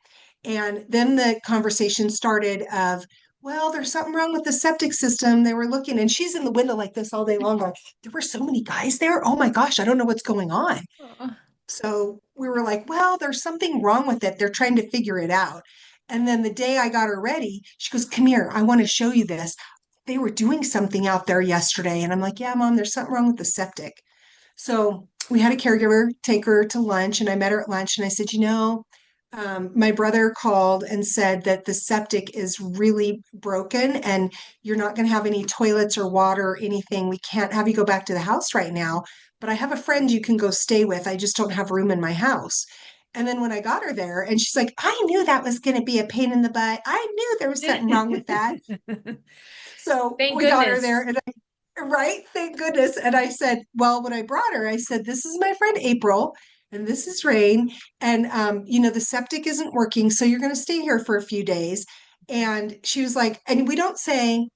And then the conversation started of, well, there's something wrong with the septic system. They were looking, and she's in the window like this all day long, going, there were so many guys there. Oh my gosh, I don't know what's going on. Oh, So we were like, well, there's something wrong with it. They're trying to figure it out. And then the day I got her ready, she goes, come here, I want to show you this. They were doing something out there yesterday. And I'm like, yeah, mom, there's something wrong with the septic. So we had a caregiver take her to lunch, and I met her at lunch, and I said, my brother called and said that the septic is really broken and you're not going to have any toilets or water or anything. We can't have you go back to the house right now, but I have a friend you can go stay with. I just don't have room in my house. And then when I got her there, and she's like, I knew that was going to be a pain in the butt. I knew there was something wrong with that. So thank we got her there, goodness. and right, thank goodness. And I said, well, when I brought her, I said, this is my friend April, and this is Rain. And the septic isn't working, so you're going to stay here for a few days. And she was like, and we don't say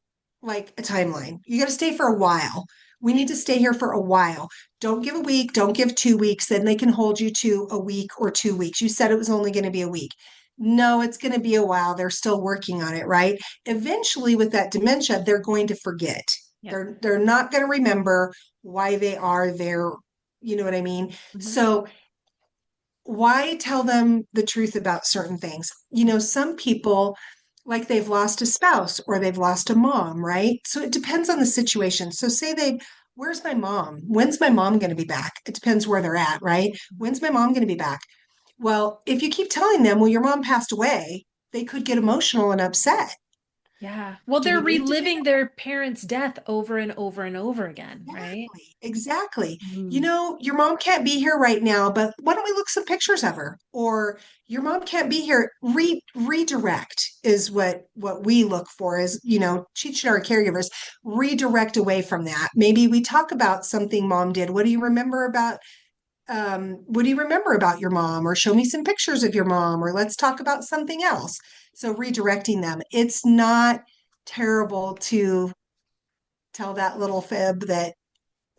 like a timeline. You got to stay for a while. We need to stay here for a while. Don't give a week, don't give 2 weeks, then they can hold you to a week or 2 weeks. You said it was only going to be a week. No, it's going to be a while. They're still working on it, right? Eventually, with that dementia, they're going to forget. Yep. They're not going to remember why they are there. You know what I mean? Mhm. So why tell them the truth about certain things? Some people, like, they've lost a spouse or they've lost a mom, right? So it depends on the situation. So say where's my mom? When's my mom going to be back? It depends where they're at, right? When's my mom going to be back? Well, if you keep telling them, well, your mom passed away, they could get emotional and upset. Yeah. Well, Do they're we need to do reliving their parents' death over and over and over again, right? Exactly, exactly. Mm. Your mom can't be here right now, but why don't we look some pictures of her? Or your mom can't be here. Redirect is what we look for is, teaching our caregivers, redirect away from that. Maybe we talk about something mom did. What do you remember about your mom? Or show me some pictures of your mom, or let's talk about something else. So redirecting them. It's not terrible to tell that little fib that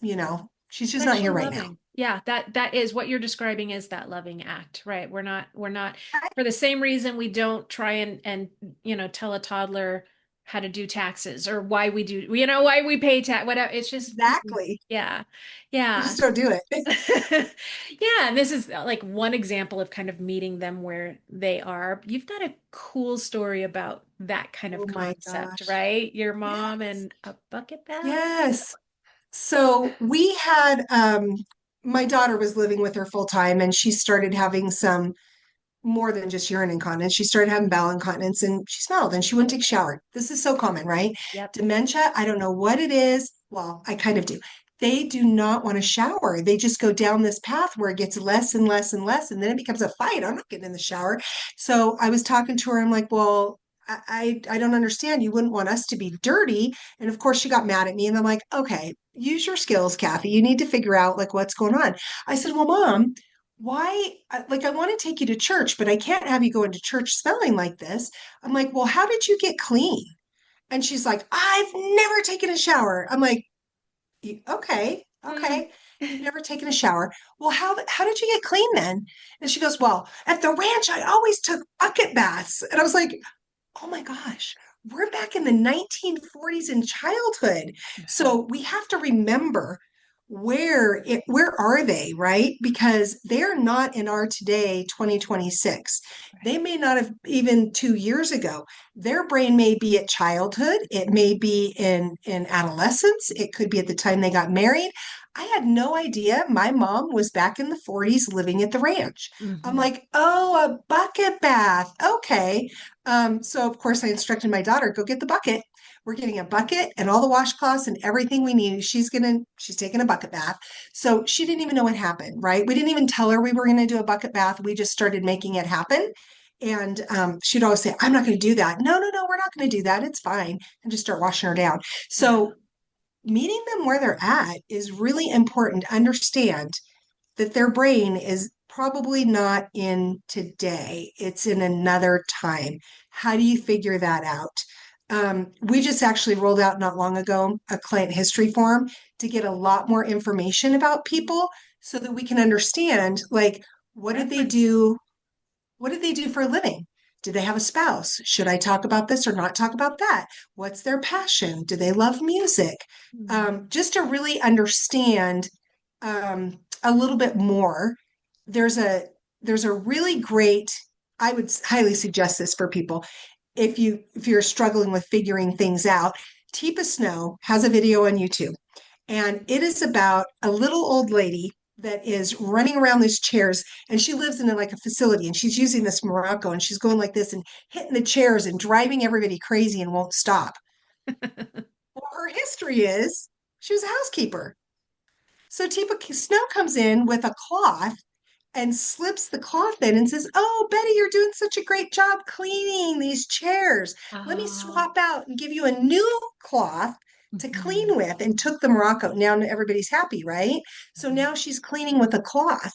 she's It's just not actually here right now. loving. Yeah, that is what you're describing is that loving act, right? We're not for the same reason we don't try and tell a toddler how to do taxes or why we do, why we pay tax, whatever. It's just, Exactly. yeah. We Yeah. just don't do it. Yeah, and this is like one example of kind of meeting them where they are. You've got a cool story about that kind of Oh my concept, gosh. right? Your mom Yes. and a bucket bath. Yes. So we had my daughter was living with her full time, and she started having some more than just urine incontinence. She started having bowel incontinence, and she smelled and she wouldn't take a shower. This is so common, right? Yep. Dementia, I don't know what it is. Well, I kind of do. They do not want to shower. They just go down this path where it gets less and less and less, and then it becomes a fight. I'm not getting in the shower. So I was talking to her. I'm like, well, I don't understand. You wouldn't want us to be dirty. And of course, she got mad at me. And I'm like, okay, use your skills, Kathy. You need to figure out like what's going on. I said, well, mom, why like I want to take you to church, but I can't have you go into church smelling like this. I'm like, well, how did you get clean? And she's like, I've never taken a shower. I'm like, okay, Mm. okay. You've never taken a shower. Well, how did you get clean then? And she goes, well, at the ranch, I always took bucket baths. And I was like, oh my gosh, we're back in the 1940s in childhood. So we have to remember where are they, right? Because they're not in our today 2026. Right. They may not have even 2 years ago. Their brain may be at childhood, it may be in adolescence, it could be at the time they got married. I had no idea my mom was back in the 40s living at the ranch. I'm Mhm. like, oh, a bucket bath. Okay. So of course I instructed my daughter, go get the bucket. We're getting a bucket and all the washcloths and everything we need. She's taking a bucket bath. So she didn't even know what happened, right? We didn't even tell her we were going to do a bucket bath. We just started making it happen. And she'd always say, I'm not going to do that. No, no, no, we're not going to do that. It's fine. And just start washing her down. Yeah. So meeting them where they're at is really important. Understand that their brain is probably not in today, it's in another time. How do you figure that out? We just actually rolled out not long ago a client history form to get a lot more information about people so that we can understand like what did they Reference. do what did they do for a living? Do they have a spouse? Should I talk about this or not talk about that? What's their passion? Do they love music? Mm. Just to really understand a little bit more. There's a there's a really great. I would highly suggest this for people if you're struggling with figuring things out. Teepa Snow has a video on YouTube, and it is about a little old lady that is running around these chairs, and she lives in like a facility, and she's using this Morocco, and she's going like this and hitting the chairs and driving everybody crazy and won't stop. Well, her history is she was a housekeeper. So Teepa Snow comes in with a cloth and slips the cloth in and says, "Oh, Betty, you're doing such a great job cleaning these chairs. Let me Oh. swap out and give you a new cloth to Mhm. clean with," and took the Morocco. Now everybody's happy, right? So now she's cleaning with a cloth.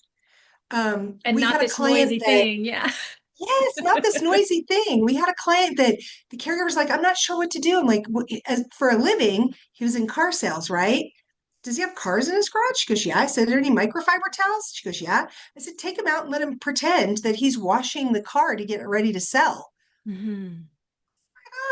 And We not had a this client noisy that, thing. Yeah. yes, not this noisy thing. We had a client that the caregiver's like, "I'm not sure what to do." I'm like, as for a living, he was in car sales, right? "Does he have cars in his garage?" She goes, "Yeah." I said, "Are there any microfiber towels?" She goes, "Yeah." I said, "Take him out and let him pretend that he's washing the car to get it ready to sell." Hmm.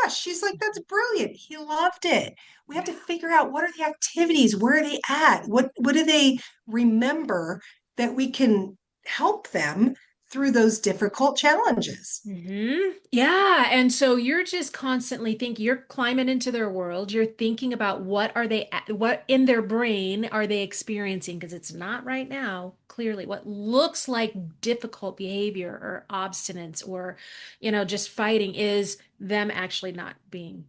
Gosh, she's like, "That's brilliant." He loved it. We have Yeah. to figure out what are the activities, where are they at, what do they remember that we can help them through those difficult challenges. Yeah. And so you're just constantly thinking, you're climbing into their world. You're thinking about what in their brain are they experiencing? Because it's not right now, clearly, what looks like difficult behavior or obstinance or, just fighting is them actually not being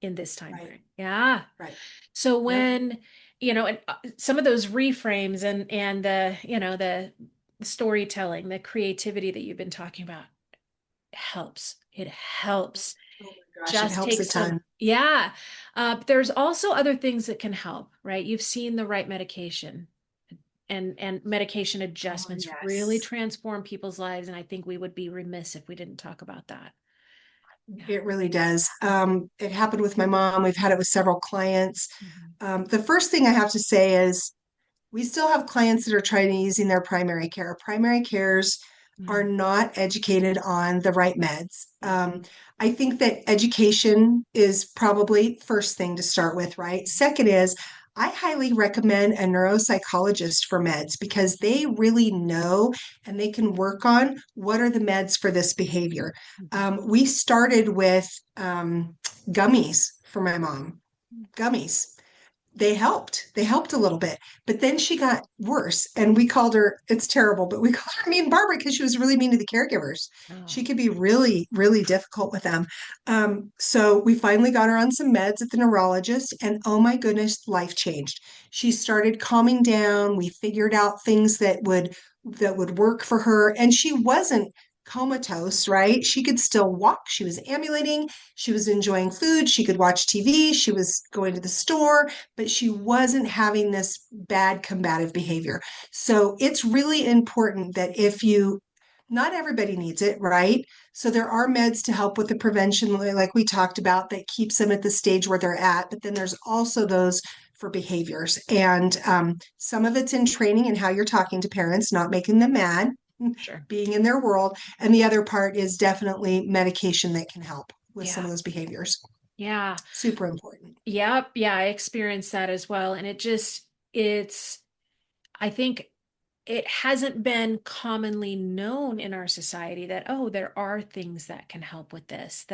in this time Right, frame. Yeah. right. So Yep. and some of those reframes and the storytelling, the creativity that you've been talking about helps. It helps. Oh my gosh, it Just helps take a some, ton. yeah. There's also other things that can help, right? You've seen the right medication and medication Oh, adjustments really yes. transform people's lives, and I think we would be remiss if we didn't talk about that. Yeah. It really does. It happened with my mom. We've had it with several clients. Mhm. The first thing I have to say is we still have clients that are trying using their primary care. Primary cares are Mm. not educated on the right meds. Yeah. I think that education is probably first thing to start with, right? Second is I highly recommend a neuropsychologist for meds because they really know and they can work on what are the meds for this behavior. Mhm. We started with gummies for my mom, gummies. They helped a little bit, but then she got worse, and we called her, it's terrible, but we called her Mean Barbara because she was really mean to the caregivers. Oh. She could be really really difficult with them. So we finally got her on some meds at the neurologist, and oh my goodness, life changed. She started calming down. We figured out things that would work for her, and she wasn't comatose, right? She could still walk. She was ambulating. She was enjoying food. She could watch TV. She was going to the store, but she wasn't having this bad combative behavior. So it's really important that not everybody needs it, right? So there are meds to help with the prevention, like we talked about, that keeps them at the stage where they're at. But then there's also those for behaviors. And some of it's in training and how you're talking to parents, not making them mad, Sure. being in their world. And the other part is definitely medication that can help with some Yeah. of those behaviors. Yeah. Super important. Yep. Yeah, I experienced that as well. And I think it hasn't been commonly known in our society that, oh, there are things that can help with this,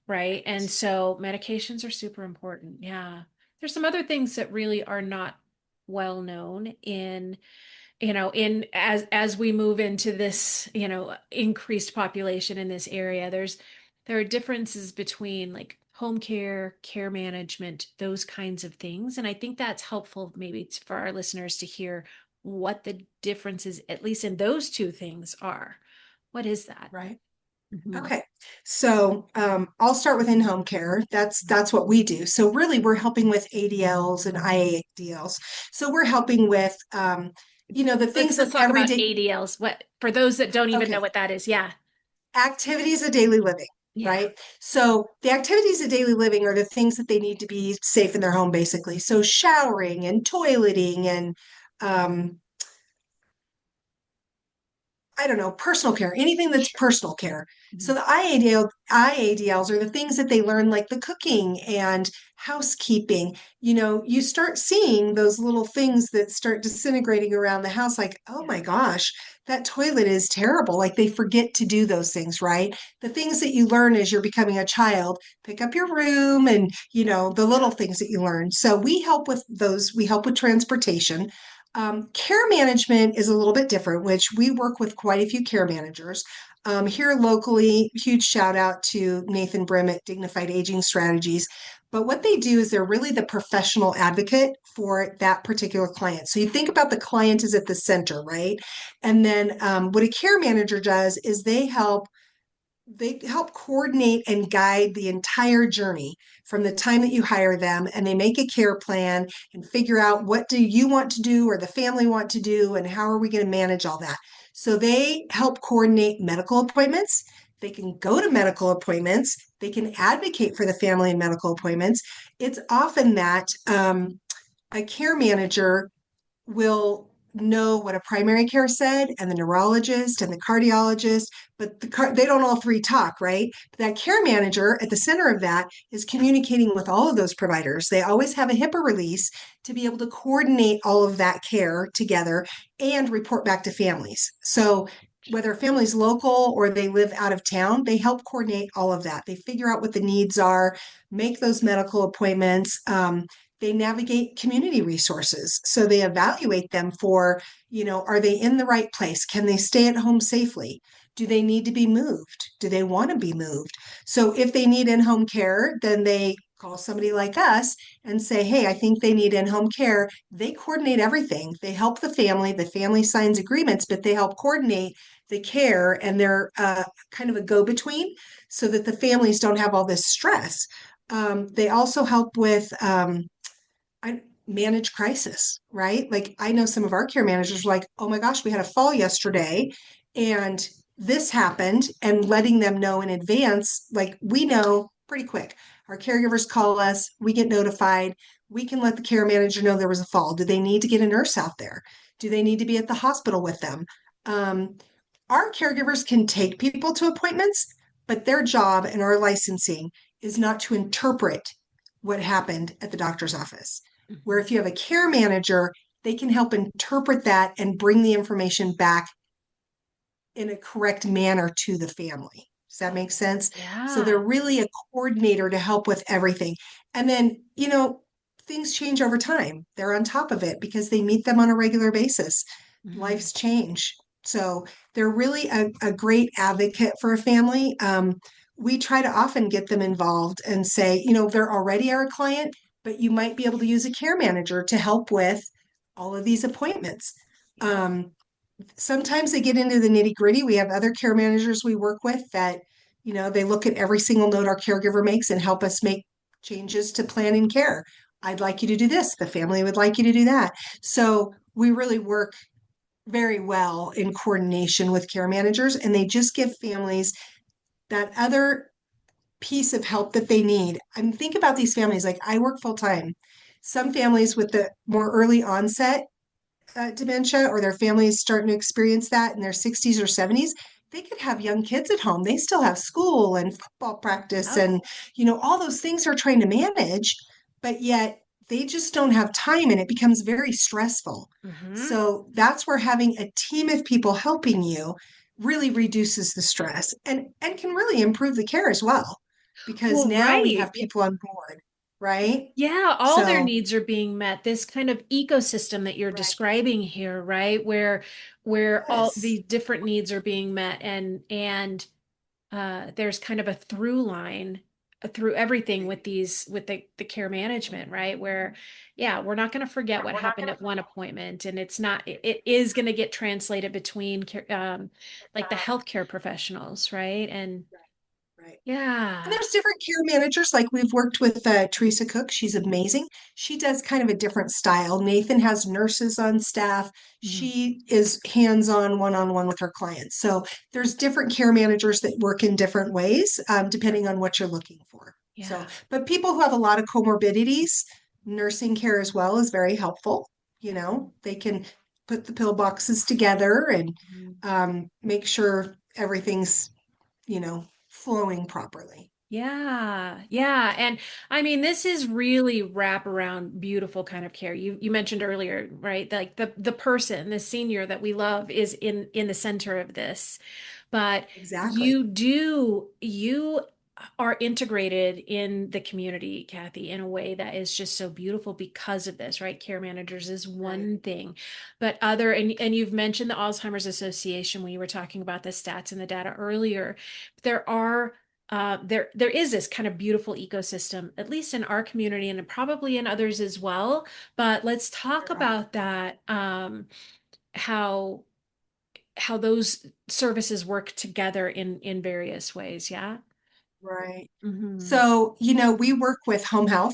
right? And so medications are super important. Yeah. There's some other things that really are not well known in as we move into this, increased population in this area. There are differences between like home care, care management, those kinds of things. And I think that's helpful maybe for our listeners to hear what the differences, at least in those two things, are. What is that? Right. Mhm. Okay, so I'll start with in-home care. That's what we do. So really, we're helping with ADLs and IADLs. So we're helping with the things Let's that talk about everyday. ADLs. What for those that don't even know Okay, what that is? Yeah. activities of daily living, Yeah. right? So the activities of daily living are the things that they need to be safe in their home, basically. So showering and toileting and I don't know, personal care, anything that's Sure. personal care. So Mhm. the IADLs are the things that they learn, like the cooking and housekeeping. You start seeing those little things that start disintegrating around the house, like, oh Yeah. my gosh, that toilet is terrible. Like they forget to do those things, right? The things that you learn as you're becoming a child, pick up your room and, the little things that you learn. So we help with those. We help with transportation. Care management is a little bit different, which we work with quite a few care managers. Here locally, huge shout out to Nathan Brim at Dignified Aging Strategies. But what they do is they're really the professional advocate for that particular client. So you think about the client is at the center, right? And then what a care manager does is they help coordinate and guide the entire journey from the time that you hire them, and they make a care plan and figure out what do you want to do or the family want to do and how are we going to manage all that. So they help coordinate medical appointments. They can go to medical appointments. They can advocate for the family in medical appointments. It's often that a care manager will know what a primary care said and the neurologist and the cardiologist, but they don't all three talk, right? That care manager at the center of that is communicating with all of those providers. They always have a HIPAA release to be able to coordinate all of that care together and report back to families. So whether a family's local or they live out of town, they help coordinate all of that. They figure out what the needs are, make those medical appointments. They navigate community resources. So they evaluate them for, are they in the right place? Can they stay at home safely? Do they need to be moved? Do they want to be moved? So if they need in home care, then they call somebody like us and say, hey, I think they need in home care. They coordinate everything. They help the family. The family signs agreements, but they help coordinate the care and they're kind of a go between so that the families don't have all this stress. They also help with I manage crisis, right? Like I know some of our care managers were like, oh my gosh, we had a fall yesterday and this happened, and letting them know in advance, like we know pretty quick. Our caregivers call us, we get notified, we can let the care manager know there was a fall. Do they need to get a nurse out there? Do they need to be at the hospital with them? Um, our caregivers can take people to appointments, but their job and our licensing is not to interpret what happened at the doctor's office. Where Mhm. if you have a care manager, they can help interpret that and bring the information back in a correct manner to the family. Does that make sense? So they're Yeah. really a coordinator to help with everything. And then, things change over time. They're on top of it because they meet them on a regular basis. Mhm. Life's change. So they're really a great advocate for a family. We try to often get them involved and say, they're already our client, but you might be able to use a care manager to help with all of these appointments. Yeah. Um, Sometimes they get into the nitty gritty. We have other care managers we work with that, they look at every single note our caregiver makes and help us make changes to plan and care. I'd like you to do this. The family would like you to do that. So we really work very well in coordination with care managers, and they just give families that other piece of help that they need. I mean, think about these families. Like I work full time. Some families with the more early onset dementia or their families starting to experience that in their 60s or 70s, they could have young kids at home. They still have school and football practice Oh. and, all those things they're trying to manage, but yet they just don't have time and it becomes very stressful. Hmm. So that's where having a team of people helping you really reduces the stress and can really improve the care as well because Well, now we right. have people on board, right? Yeah, all their So, needs are being met. This kind of ecosystem that you're right. describing here, right? Where all Yes. these different needs are being met and there's kind of a through line through everything Right. with the care management, right? Where yeah, we're not going to forget what happened at one appointment and it's not it is going to get translated between like the healthcare professionals, right? And Right. And yeah. there's different care managers. Like we've worked with Teresa Cook. She's amazing. She does kind of a different style. Nathan has nurses on staff. Mhm. She is hands-on, one-on-one with her clients. So there's different care managers that work in different ways, depending on what you're looking for. So, Yeah. but people who have a lot of comorbidities, nursing care as well is very helpful. They can put the pill boxes together and Mhm. make sure everything's, flowing properly. Yeah, yeah. And I mean, this is really wraparound, beautiful kind of care. You mentioned earlier, right? Like the person, the senior that we love is in the center of this. But Exactly. you are integrated in the community, Kathy, in a way that is just so beautiful because of this, right? Care managers is Right. one thing, but and you've mentioned the Alzheimer's Association when you were talking about the stats and the data earlier. There are there is this kind of beautiful ecosystem, at least in our community and probably in others as well. But let's talk There are. about that, how those services work together in various ways. Yeah. Right. Hmm. So, we work with home health.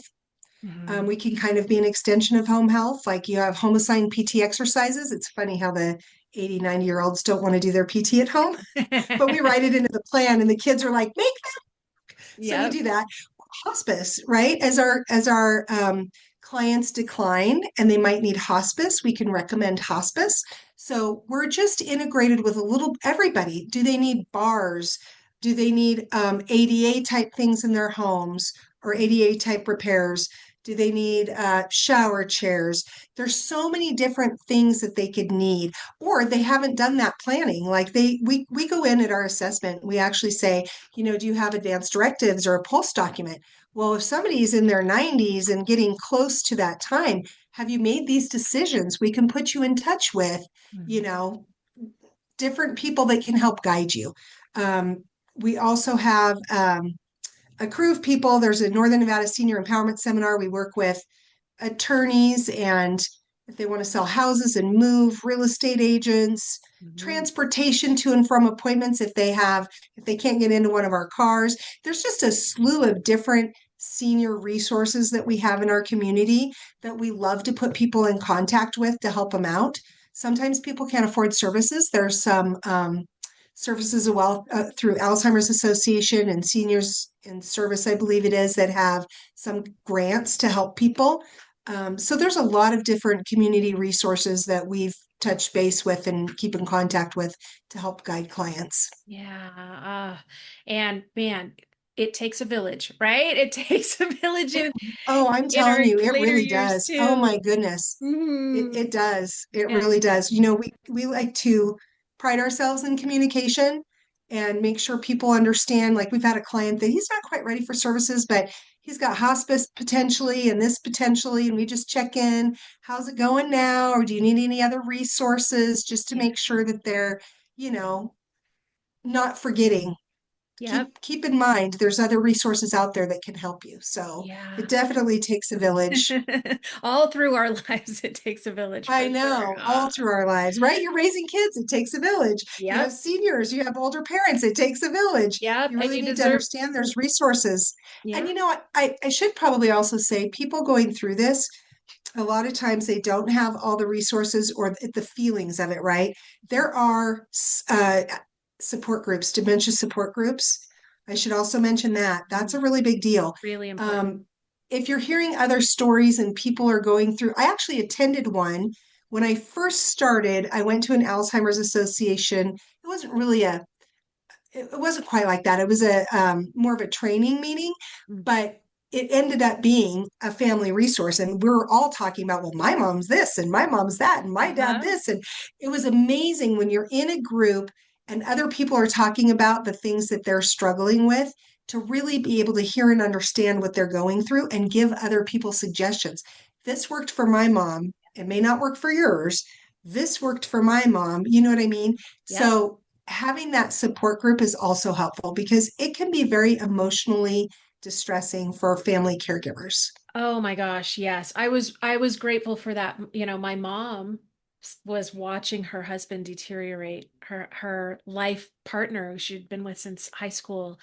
Hmm. We can kind of be an extension of home health. Like you have home assigned PT exercises. It's funny how the 80, 90-year-olds don't want to do their PT at home, but we write it into the plan and the kids are like, make so we Yep. do that. Hospice, right? As our clients decline and they might need hospice, we can recommend hospice. So we're just integrated with a little everybody. Do they need bars? Do they need ADA type things in their homes or ADA type repairs? Do they need shower chairs? There's so many different things that they could need, or they haven't done that planning. Like we go in at our assessment. We actually say, do you have advanced directives or a pulse document? Well, if somebody's in their 90s and getting close to that time, have you made these decisions? We can put you in touch with, you Mhm. know, different people that can help guide you. Um, we also have a crew of people. There's a Northern Nevada Senior Empowerment Seminar. We work with attorneys and if they want to sell houses and move, real estate agents, Mhm. transportation to and from appointments if they can't get into one of our cars. There's just a slew of different senior resources that we have in our community that we love to put people in contact with to help them out. Sometimes people can't afford services. There's some services as well through Alzheimer's Association and Seniors in Service, I believe it is, that have some grants to help people. So there's a lot of different community resources that we've touched base with and keep in contact with to help guide clients. Yeah. And man, it takes a village, right? It takes a village Oh, I'm in our telling you, it later really years does. Oh too. my goodness. It, Hmm. it does. It And really does. We like to pride ourselves in communication and make sure people understand. Like we've had a client that he's not quite ready for services, but he's got hospice potentially and this potentially, and we just check in. How's it going now? Or do you need any other resources just to yeah. make sure that they're, you know, not forgetting. Yep. Keep in mind there's other resources out there that can help you. So it Yeah. definitely takes a village. All through our lives, it takes a village for I sure. know, all through our lives, right? You're raising kids, it takes a village. You have Yep. seniors, you have older parents, it takes a village. Yep. You And really you need to deserve, understand there's resources. And yeah. you know what? I should probably also say people going through this, a lot of times they don't have all the resources or the feelings of it, right? There are support groups, dementia support groups. I should also mention that. That's a Mhm. really big deal. Really important. Um, if you're hearing other stories and people are going through, I actually attended one when I first started. I went to an Alzheimer's Association. It wasn't really it wasn't quite like that. It was a more of a training meeting, Mm. but it ended up being a family resource. And we were all talking about, well, my mom's this and my mom's that and my dad Uh-huh. this. And it was amazing when you're in a group and other people are talking about the things that they're struggling with to really be able to hear and understand what they're going through and give other people suggestions. This worked for my mom. It may not work for yours. This worked for my mom. You know what I mean? Yep. So having that support group is also helpful because it can be very emotionally distressing for family caregivers. Oh my gosh, yes. I was grateful for that. You know, my mom was watching her husband deteriorate, her life partner who she'd been with since high school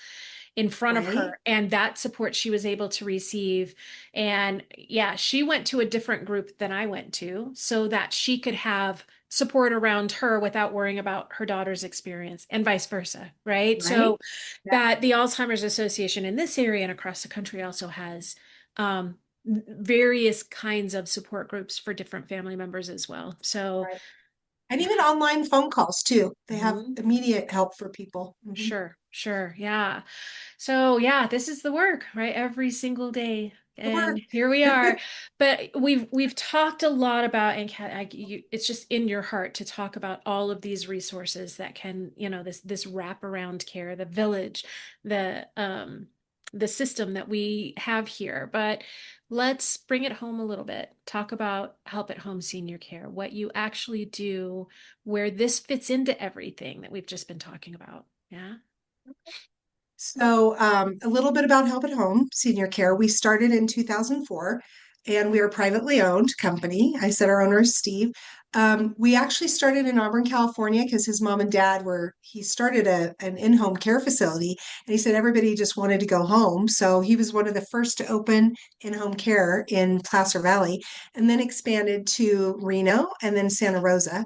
in front of Right? her, and that support she was able to receive. And yeah, she went to a different group than I went to so that she could have support around her without worrying about her daughter's experience and vice versa, right? Right? So that the Alzheimer's Association in this area and across the country also has various kinds of support groups for different family members as well. So Right. And even online phone calls too. They have Mhm. immediate help for people. Sure, sure. Yeah. So yeah, this is the work, right? Every single day. The And work. here we are. But we've talked a lot about, and Kat, it's just in your heart to talk about all of these resources that can, this wraparound care, the village, the system that we have here. But let's bring it home a little bit. Talk about help at home senior care, what you actually do, where this fits into everything that we've just been talking about. Yeah. So, a little bit about Help at Home Senior Care. We started in 2004 and we are a privately owned company. I said our owner is Steve. We actually started in Auburn, California because his mom and dad he started an in-home care facility and he said everybody just wanted to go home. So he was one of the first to open in-home care in Placer Valley and then expanded to Reno and then Santa Rosa.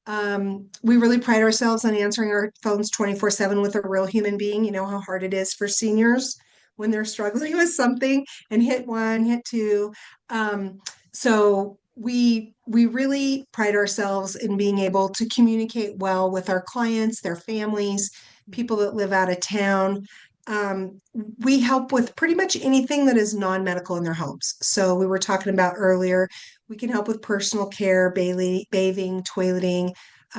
We really pride ourselves on answering our phones 24/7 with a real human being. You know how hard it is for seniors when they're struggling with something and hit one, hit two. So we really pride ourselves in being able to communicate well with our clients, their families, people that live out of town. We help with pretty much anything that is non-medical in their homes. So we were talking about earlier, we can help with personal care, bathing, toileting.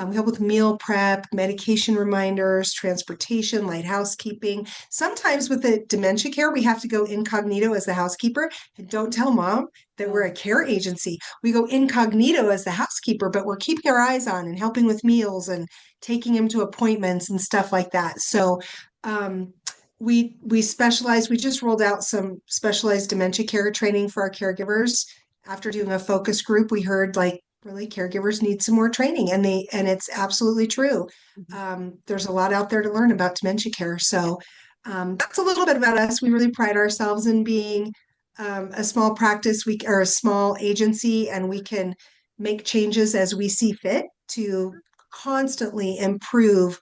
We help with meal prep, medication reminders, transportation, light housekeeping. Sometimes with the dementia care, we have to go incognito as the housekeeper and don't tell mom that we're Oh, a care agency. We go incognito as the housekeeper, but we're keeping our eyes on and helping with meals and taking him to appointments and stuff like that. So um, we specialize. We just rolled out some specialized dementia care training for our caregivers. After doing a focus group, we heard like really caregivers need some more training, and it's absolutely true. mhm. There's a lot out there to learn about dementia care. So that's a little bit about us. We really pride ourselves in being a small practice, we or a small agency, and we can make changes as we see fit to constantly improve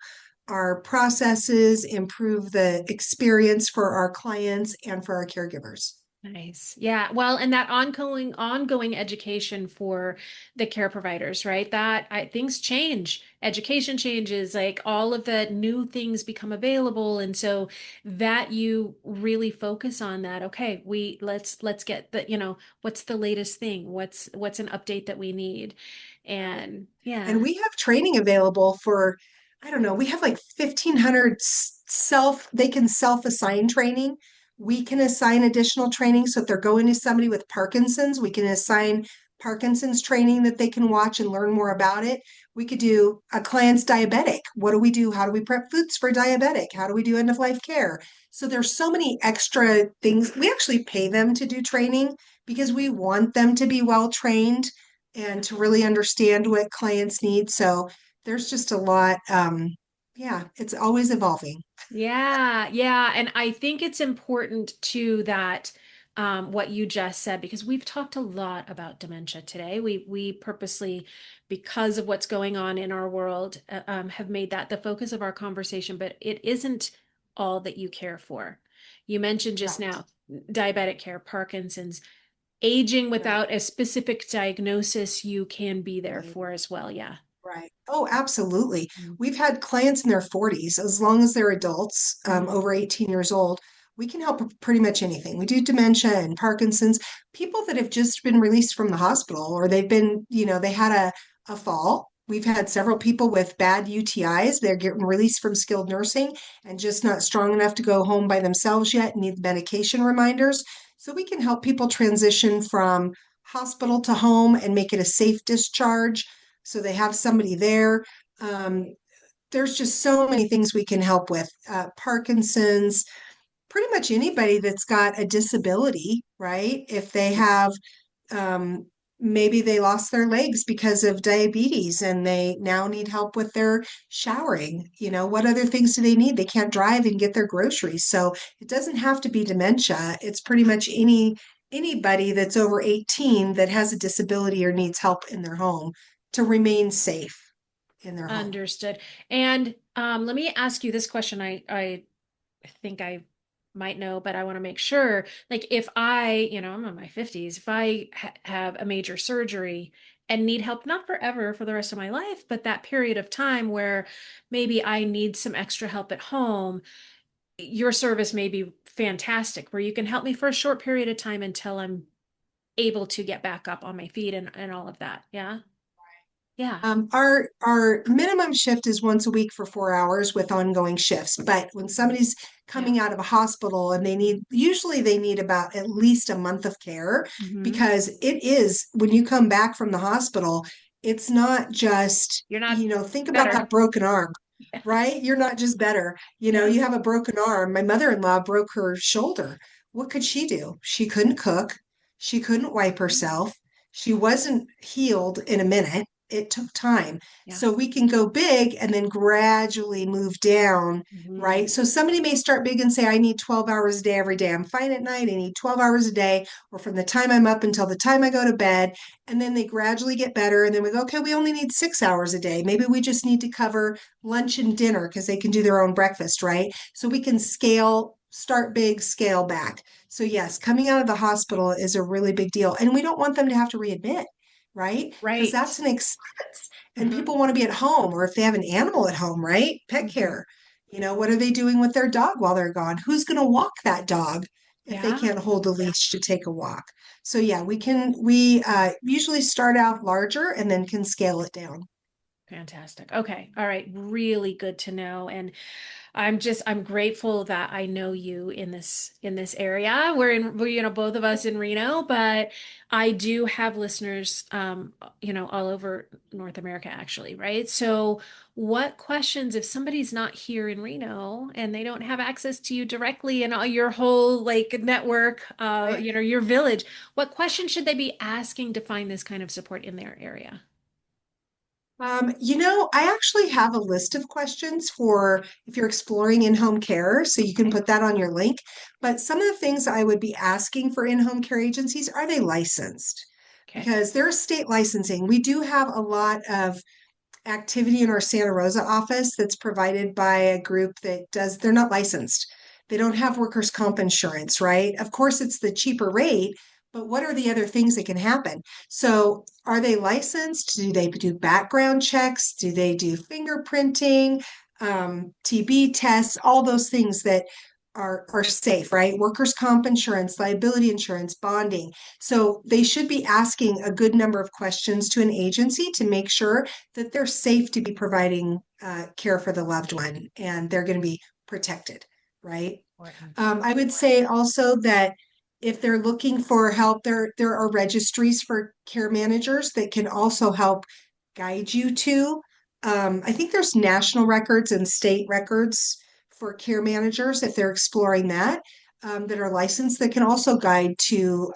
our processes, improve the experience for our clients and for our caregivers. Nice. Yeah. Well, and that ongoing education for the care providers, right? Things change. Education changes, like all of the new things become available. And so that you really focus on that. Okay, let's get what's the latest thing? What's an update that we need? Right. And yeah. And we have training available for, I don't know, we have like 1,500 they can self-assign training. We can assign additional training. So if they're going to somebody with Parkinson's, we can assign Parkinson's training that they can watch and learn more about it. We could do a client's diabetic. What do we do? How do we prep foods for diabetic? How do we do end of life care? So there's so many extra things. We actually pay them to do training because we want them to be well trained and to really understand what clients need. So there's just a lot. Yeah, it's always evolving. Yeah, yeah. And I think it's important too that what you just said, because we've talked a lot about dementia today. We purposely, because of what's going on in our world, have made that the focus of our conversation, but it isn't all that you care for. You mentioned just Right, now diabetic care, Parkinson's, aging right, without a specific diagnosis, you can be there right. for as well. Yeah. Right. Oh, absolutely. We've had clients in their 40s, as long as they're adults, Mm-hmm. over 18 years old. We can help with pretty much anything. We do dementia and Parkinson's, people that have just been released from the hospital or they've been, they had a fall. We've had several people with bad UTIs. They're getting released from skilled nursing and just not strong enough to go home by themselves yet, need medication reminders. So we can help people transition from hospital to home and make it a safe discharge so they have somebody there. Um, there's just so many things we can help with. Parkinson's, pretty much anybody that's got a disability, right? If they have, um, maybe they lost their legs because of diabetes and they now need help with their showering. What other things do they need? They can't drive and get their groceries. So it doesn't have to be dementia. It's pretty much anybody that's over 18 that has a disability or needs help in their home to remain safe in their home. Understood. And let me ask you this question. I think I might know, but I want to make sure. Like, if I'm in my 50s, if I have a major surgery and need help, not forever for the rest of my life, but that period of time where maybe I need some extra help at home, your service may be fantastic, where you can help me for a short period of time until I'm able to get back up on my feet and all of that. Yeah. Yeah. Our minimum shift is once a week for 4 hours with ongoing shifts. But when somebody's Yeah. coming out of a hospital and usually they need about at least a month of care Hmm. because it is when you come back from the hospital, it's not just, You're not think about better. that broken arm, Yeah. right? You're not just better. Yeah. You have a broken arm. My mother-in-law broke her shoulder. What could she do? She couldn't cook. She couldn't wipe herself. She wasn't healed in a minute. It took time. Yeah. So we can go big and then gradually move down, Hmm. right? So somebody may start big and say, I need 12 hours a day every day. I'm fine at night. I need 12 hours a day, or from the time I'm up until the time I go to bed. And then they gradually get better. And then we go, okay, we only need 6 hours a day. Maybe we just need to cover lunch and dinner because they can do their own breakfast, right? So we can start big, scale back. So, yes, coming out of the hospital is a really big deal. And we don't want them to have to readmit, right? Because Right. that's an expense. And Hmm. people want to be at home, or if they have an animal at home, right? Pet Hmm. care. What are they doing with their dog while they're gone? Who's going to walk that dog if they Yeah. can't hold a leash to take a walk? So, yeah, we usually start out larger and then can scale it down. Fantastic. Okay. All right. Really good to know. And I'm grateful that I know you in this area. We're both of us in Reno, but I do have listeners, all over North America actually, right? So what questions, if somebody's not here in Reno and they don't have access to you directly and all your whole like network, Right. your village, what questions should they be asking to find this kind of support in their area? I actually have a list of questions for if you're exploring in-home care, so you can Okay. put that on your link. But some of the things I would be asking for in-home care agencies, are they licensed? Okay. Because there's state licensing. We do have a lot of activity in our Santa Rosa office that's provided by a group they're not licensed. They don't have workers' comp insurance, right? Of course, it's the cheaper rate, but what are the other things that can happen? So, are they licensed? Do they do background checks? Do they do fingerprinting, TB tests, all those things that are safe, right? Workers' comp insurance, liability insurance, bonding. So they should be asking a good number of questions to an agency to make sure that they're safe to be providing care for the loved one and they're going to be protected, right? Important. I would say also that if they're looking for help, there are registries for care managers that can also help guide you to. I think there's national records and state records for care managers if they're exploring that are licensed that can also guide to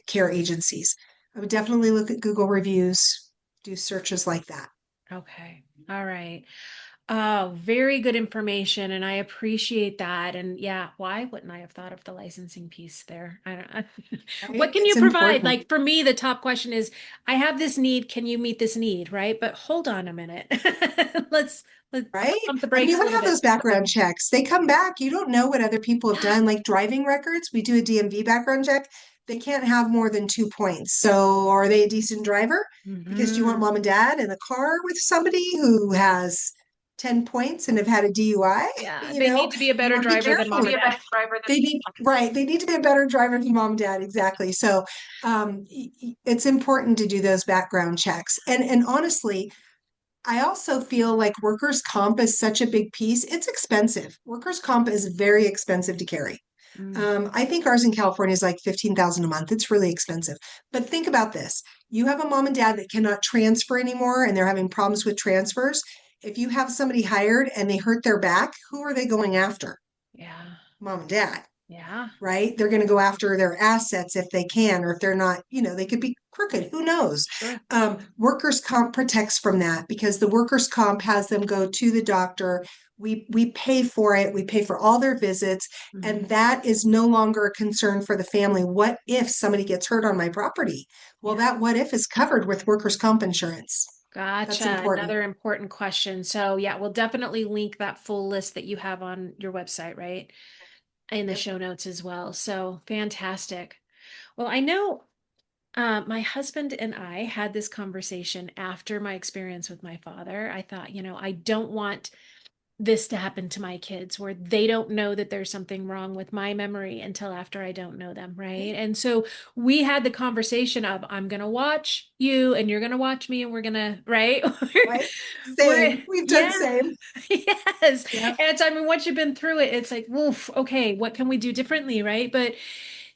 care agencies. I would definitely look at Google reviews, do searches like that. Okay. All right. Oh, very good information, and I appreciate that. And yeah, why wouldn't I have thought of the licensing piece there? I don't. Right? What can It's you provide? important, Like for me, the top question is, I have this need. Can you meet this need? Right? But hold on a minute. Let's right? pump the I mean, you brakes a want to little have bit. those background checks. They come back. You don't know what other people have Yeah. done, like driving records. We do a DMV background check. They can't have more than 2 points. So, are they a decent driver? Because do you want Hmm. mom and dad in the car with somebody who has 10 points and have had a DUI? Yeah, You they know, need to be a you better want to be driver than careful mom with and that. dad. They need to be a better driver than mom and dad. Exactly. So, it's important to do those background checks. And honestly, I also feel like workers' comp is such a big piece. It's expensive. Workers' comp is very expensive to carry. Mm, I think ours in California is like 15,000 a month. It's really expensive. But think about this. You have a mom and dad that cannot transfer anymore and they're having problems with transfers. If you have somebody hired and they hurt their back, who are they going after? yeah. Mom and dad, Yeah. right? They're going to go after their assets if they can, or if they're not, they could be crooked. Who knows? Sure. Workers' comp protects from that because the workers' comp has them go to the doctor. We pay for it. We pay for all their visits, Hmm. and that is no longer a concern for the family. What if somebody gets hurt on my property? Well, Yeah. that what if is covered with workers' comp insurance. That's Gotcha. important. Another important question. So, yeah, we'll definitely link that full list that you have on your website, right? In the Yep. show notes as well. So, fantastic. Well, I know My husband and I had this conversation after my experience with my father. I thought, I don't want this to happen to my kids where they don't know that there's something wrong with my memory until after I don't know them, right? Right? And so we had the conversation of I'm going to watch you and you're going to watch me and we're going to, right? Right? we're Same. We've done yeah. same. Yes. Yep. And it's, I mean, once you've been through it, it's like, woof, okay, what can we do differently, right? But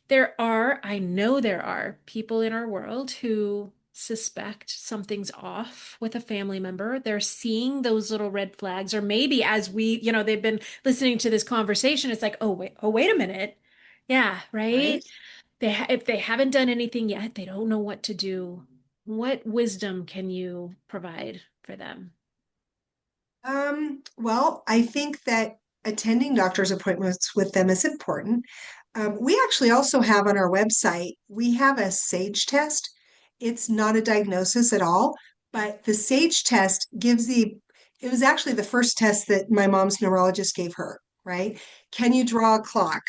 I know there are people in our world who suspect something's off with a family member. They're seeing those little red flags, or maybe as they've been listening to this conversation, it's like, oh, wait a minute. Yeah, right. Right. If they haven't done anything yet, they don't know what to do. What wisdom can you provide for them? Well, I think that attending doctor's appointments with them is important. We actually also have on our website, we have a SAGE test. It's not a diagnosis at all, but the SAGE test it was actually the first test that my mom's neurologist gave her, right? Can you draw a clock?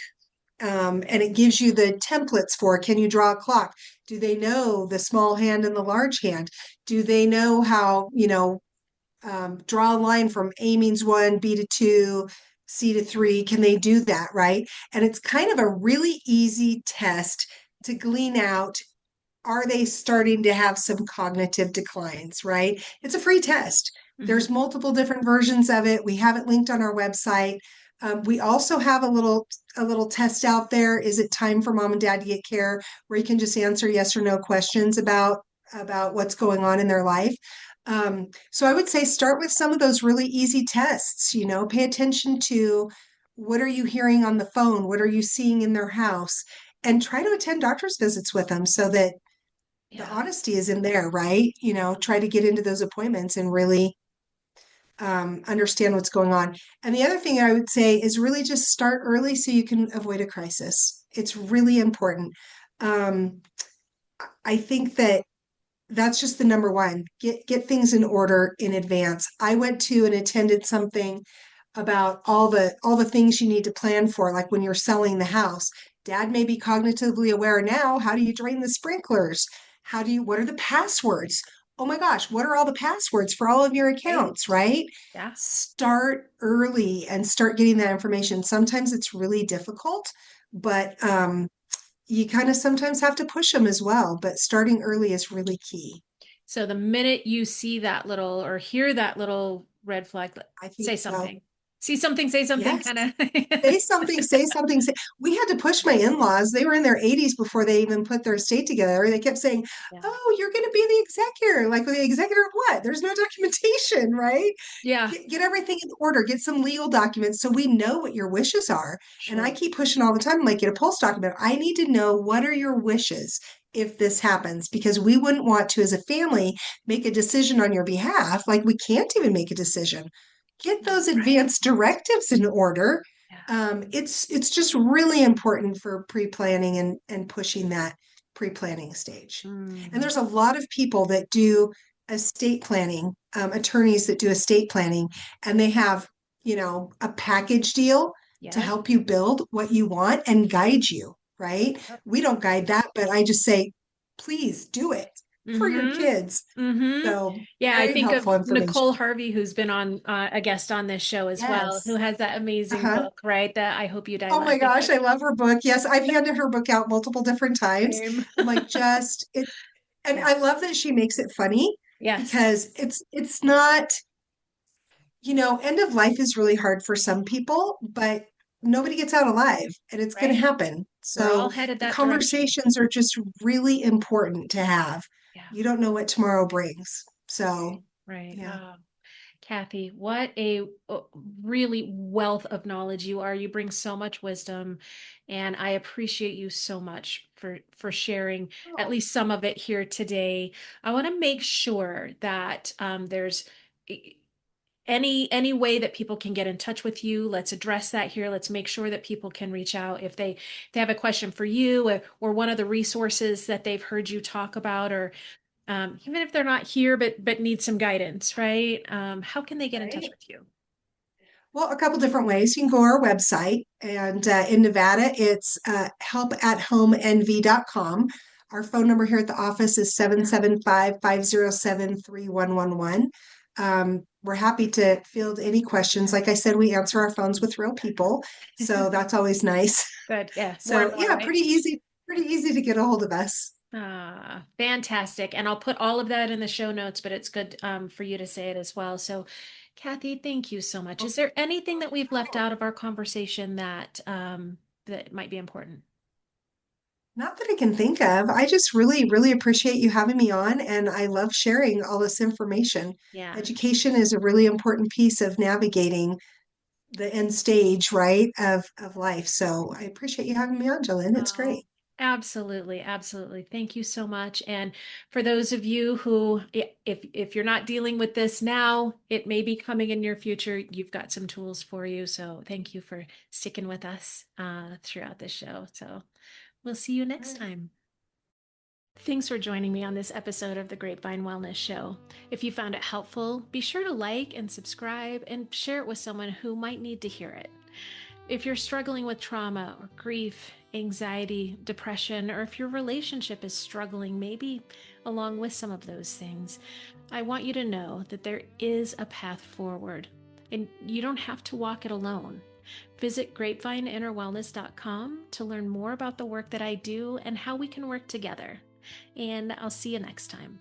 And it gives you the templates for can you draw a clock? Do they know the small hand and the large hand? Do they know how, draw a line from A means one, B to two, C to three? Can they do that, right? And it's kind of a really easy test to glean out, are they starting to have some cognitive declines, right? It's a free test. Mhm. There's multiple different versions of it. We have it linked on our website. We also have a little test out there. Is it time for mom and dad to get care? Where you can just answer yes or no questions about what's going on in their life. So I would say start with some of those really easy tests. Pay attention to what are you hearing on the phone? What are you seeing in their house? And try to attend doctor's visits with them so that the Yeah. honesty is in there, right? Try to get into those appointments and really understand what's going on. And the other thing I would say is really just start early so you can avoid a crisis. It's really important. Um, I think that that's just the number one. Get things in order in advance. I went to and attended something about all the things you need to plan for, like when you're selling the house. Dad may be cognitively aware now. How do you drain the sprinklers? What are the passwords? Oh my gosh, what are all the passwords for all of your Right. accounts, right? Yeah. Start early and start getting that information. Sometimes it's really difficult, but you kind of sometimes have to push them as well. But starting early is really key. So the minute you see that little or hear that little red flag, I say think so. something. See something, say something, Yes. kind of. Say something, say something. We had to push my in-laws. They were in their 80s before they even put their estate together. They kept saying, Yeah. "Oh, you're going to be the executor." Like, the executor of what? There's no documentation, right? Yeah, Get everything in order. Get some legal documents so we know what your wishes are. And I sure. keep pushing all the time, like, get a pulse document. I need to know what are your wishes if this happens, because we wouldn't want to, as a family, make a decision on your behalf. Like, we can't even make a decision. Get those Right. advanced directives in order. Yeah. It's just really important for pre-planning and pushing that pre-planning stage. And Mhm. there's a lot of people that do estate planning, attorneys that do estate planning, and they have, a package deal to Yep. help you build what you want and guide you, right? Yep. We don't guide that, but I just say, please do it for your Mm-hmm. kids. Mm-hmm. So Yeah, I very think of helpful information. Nicole Harvey, who's been on a guest on this show as well, who Yes. has that amazing Uh-huh. book, right? That I Hope You Die Oh my Laughing gosh, book. I love her book. Yes, I've handed her book out multiple different times. Same. I'm like, and Yeah. I love that she makes it funny Yes. because it's not, end of life is really hard for some people, but nobody gets out alive and it's going to Right. happen. We're all So headed the that direction. conversations are just really important to have. Yeah. You don't know what tomorrow brings. Right. So, Right. yeah. Oh, Kathy, what a really wealth of knowledge you are. You bring so much wisdom, and I appreciate you so much for sharing at Oh, least some of it here today. I want to make sure that there's any way that people can get in touch with you. Let's address that here. Let's make sure that people can reach out if they have a question for you, or one of the resources that they've heard you talk about, or even if they're not here but need some guidance, right? How can they get in touch right. with you? Well, a couple different ways. You can go to our website, and in Nevada, it's helpathomeenv.com. Our phone number here at the office is 775-507-3111. We're happy to field any questions. Like I said, we answer our phones with real people, so that's always nice. Good. Yeah. More and So more, yeah, right? pretty easy to get a hold of us. Ah, fantastic. And I'll put all of that in the show notes, but it's good for you to say it as well. So, Kathy, thank you so much. Is there anything that we've left out of our conversation that that might be important? Not that I can think of. I just really, really appreciate you having me on, and I love sharing all this information. Yeah. Education is a really important piece of navigating the end stage, right, of life. So I appreciate you having me on, Jolyn. It's Oh, great. absolutely, absolutely. Thank you so much. And for those of you who, if you're not dealing with this now, it may be coming in your future. You've got some tools for you. So thank you for sticking with us throughout this show. So we'll see you All next right. time. Thanks for joining me on this episode of the Grapevine Wellness Show. If you found it helpful, be sure to like and subscribe and share it with someone who might need to hear it. If you're struggling with trauma or grief, anxiety, depression, or if your relationship is struggling, maybe along with some of those things, I want you to know that there is a path forward and you don't have to walk it alone. Visit grapevineinnerwellness.com to learn more about the work that I do and how we can work together. And I'll see you next time.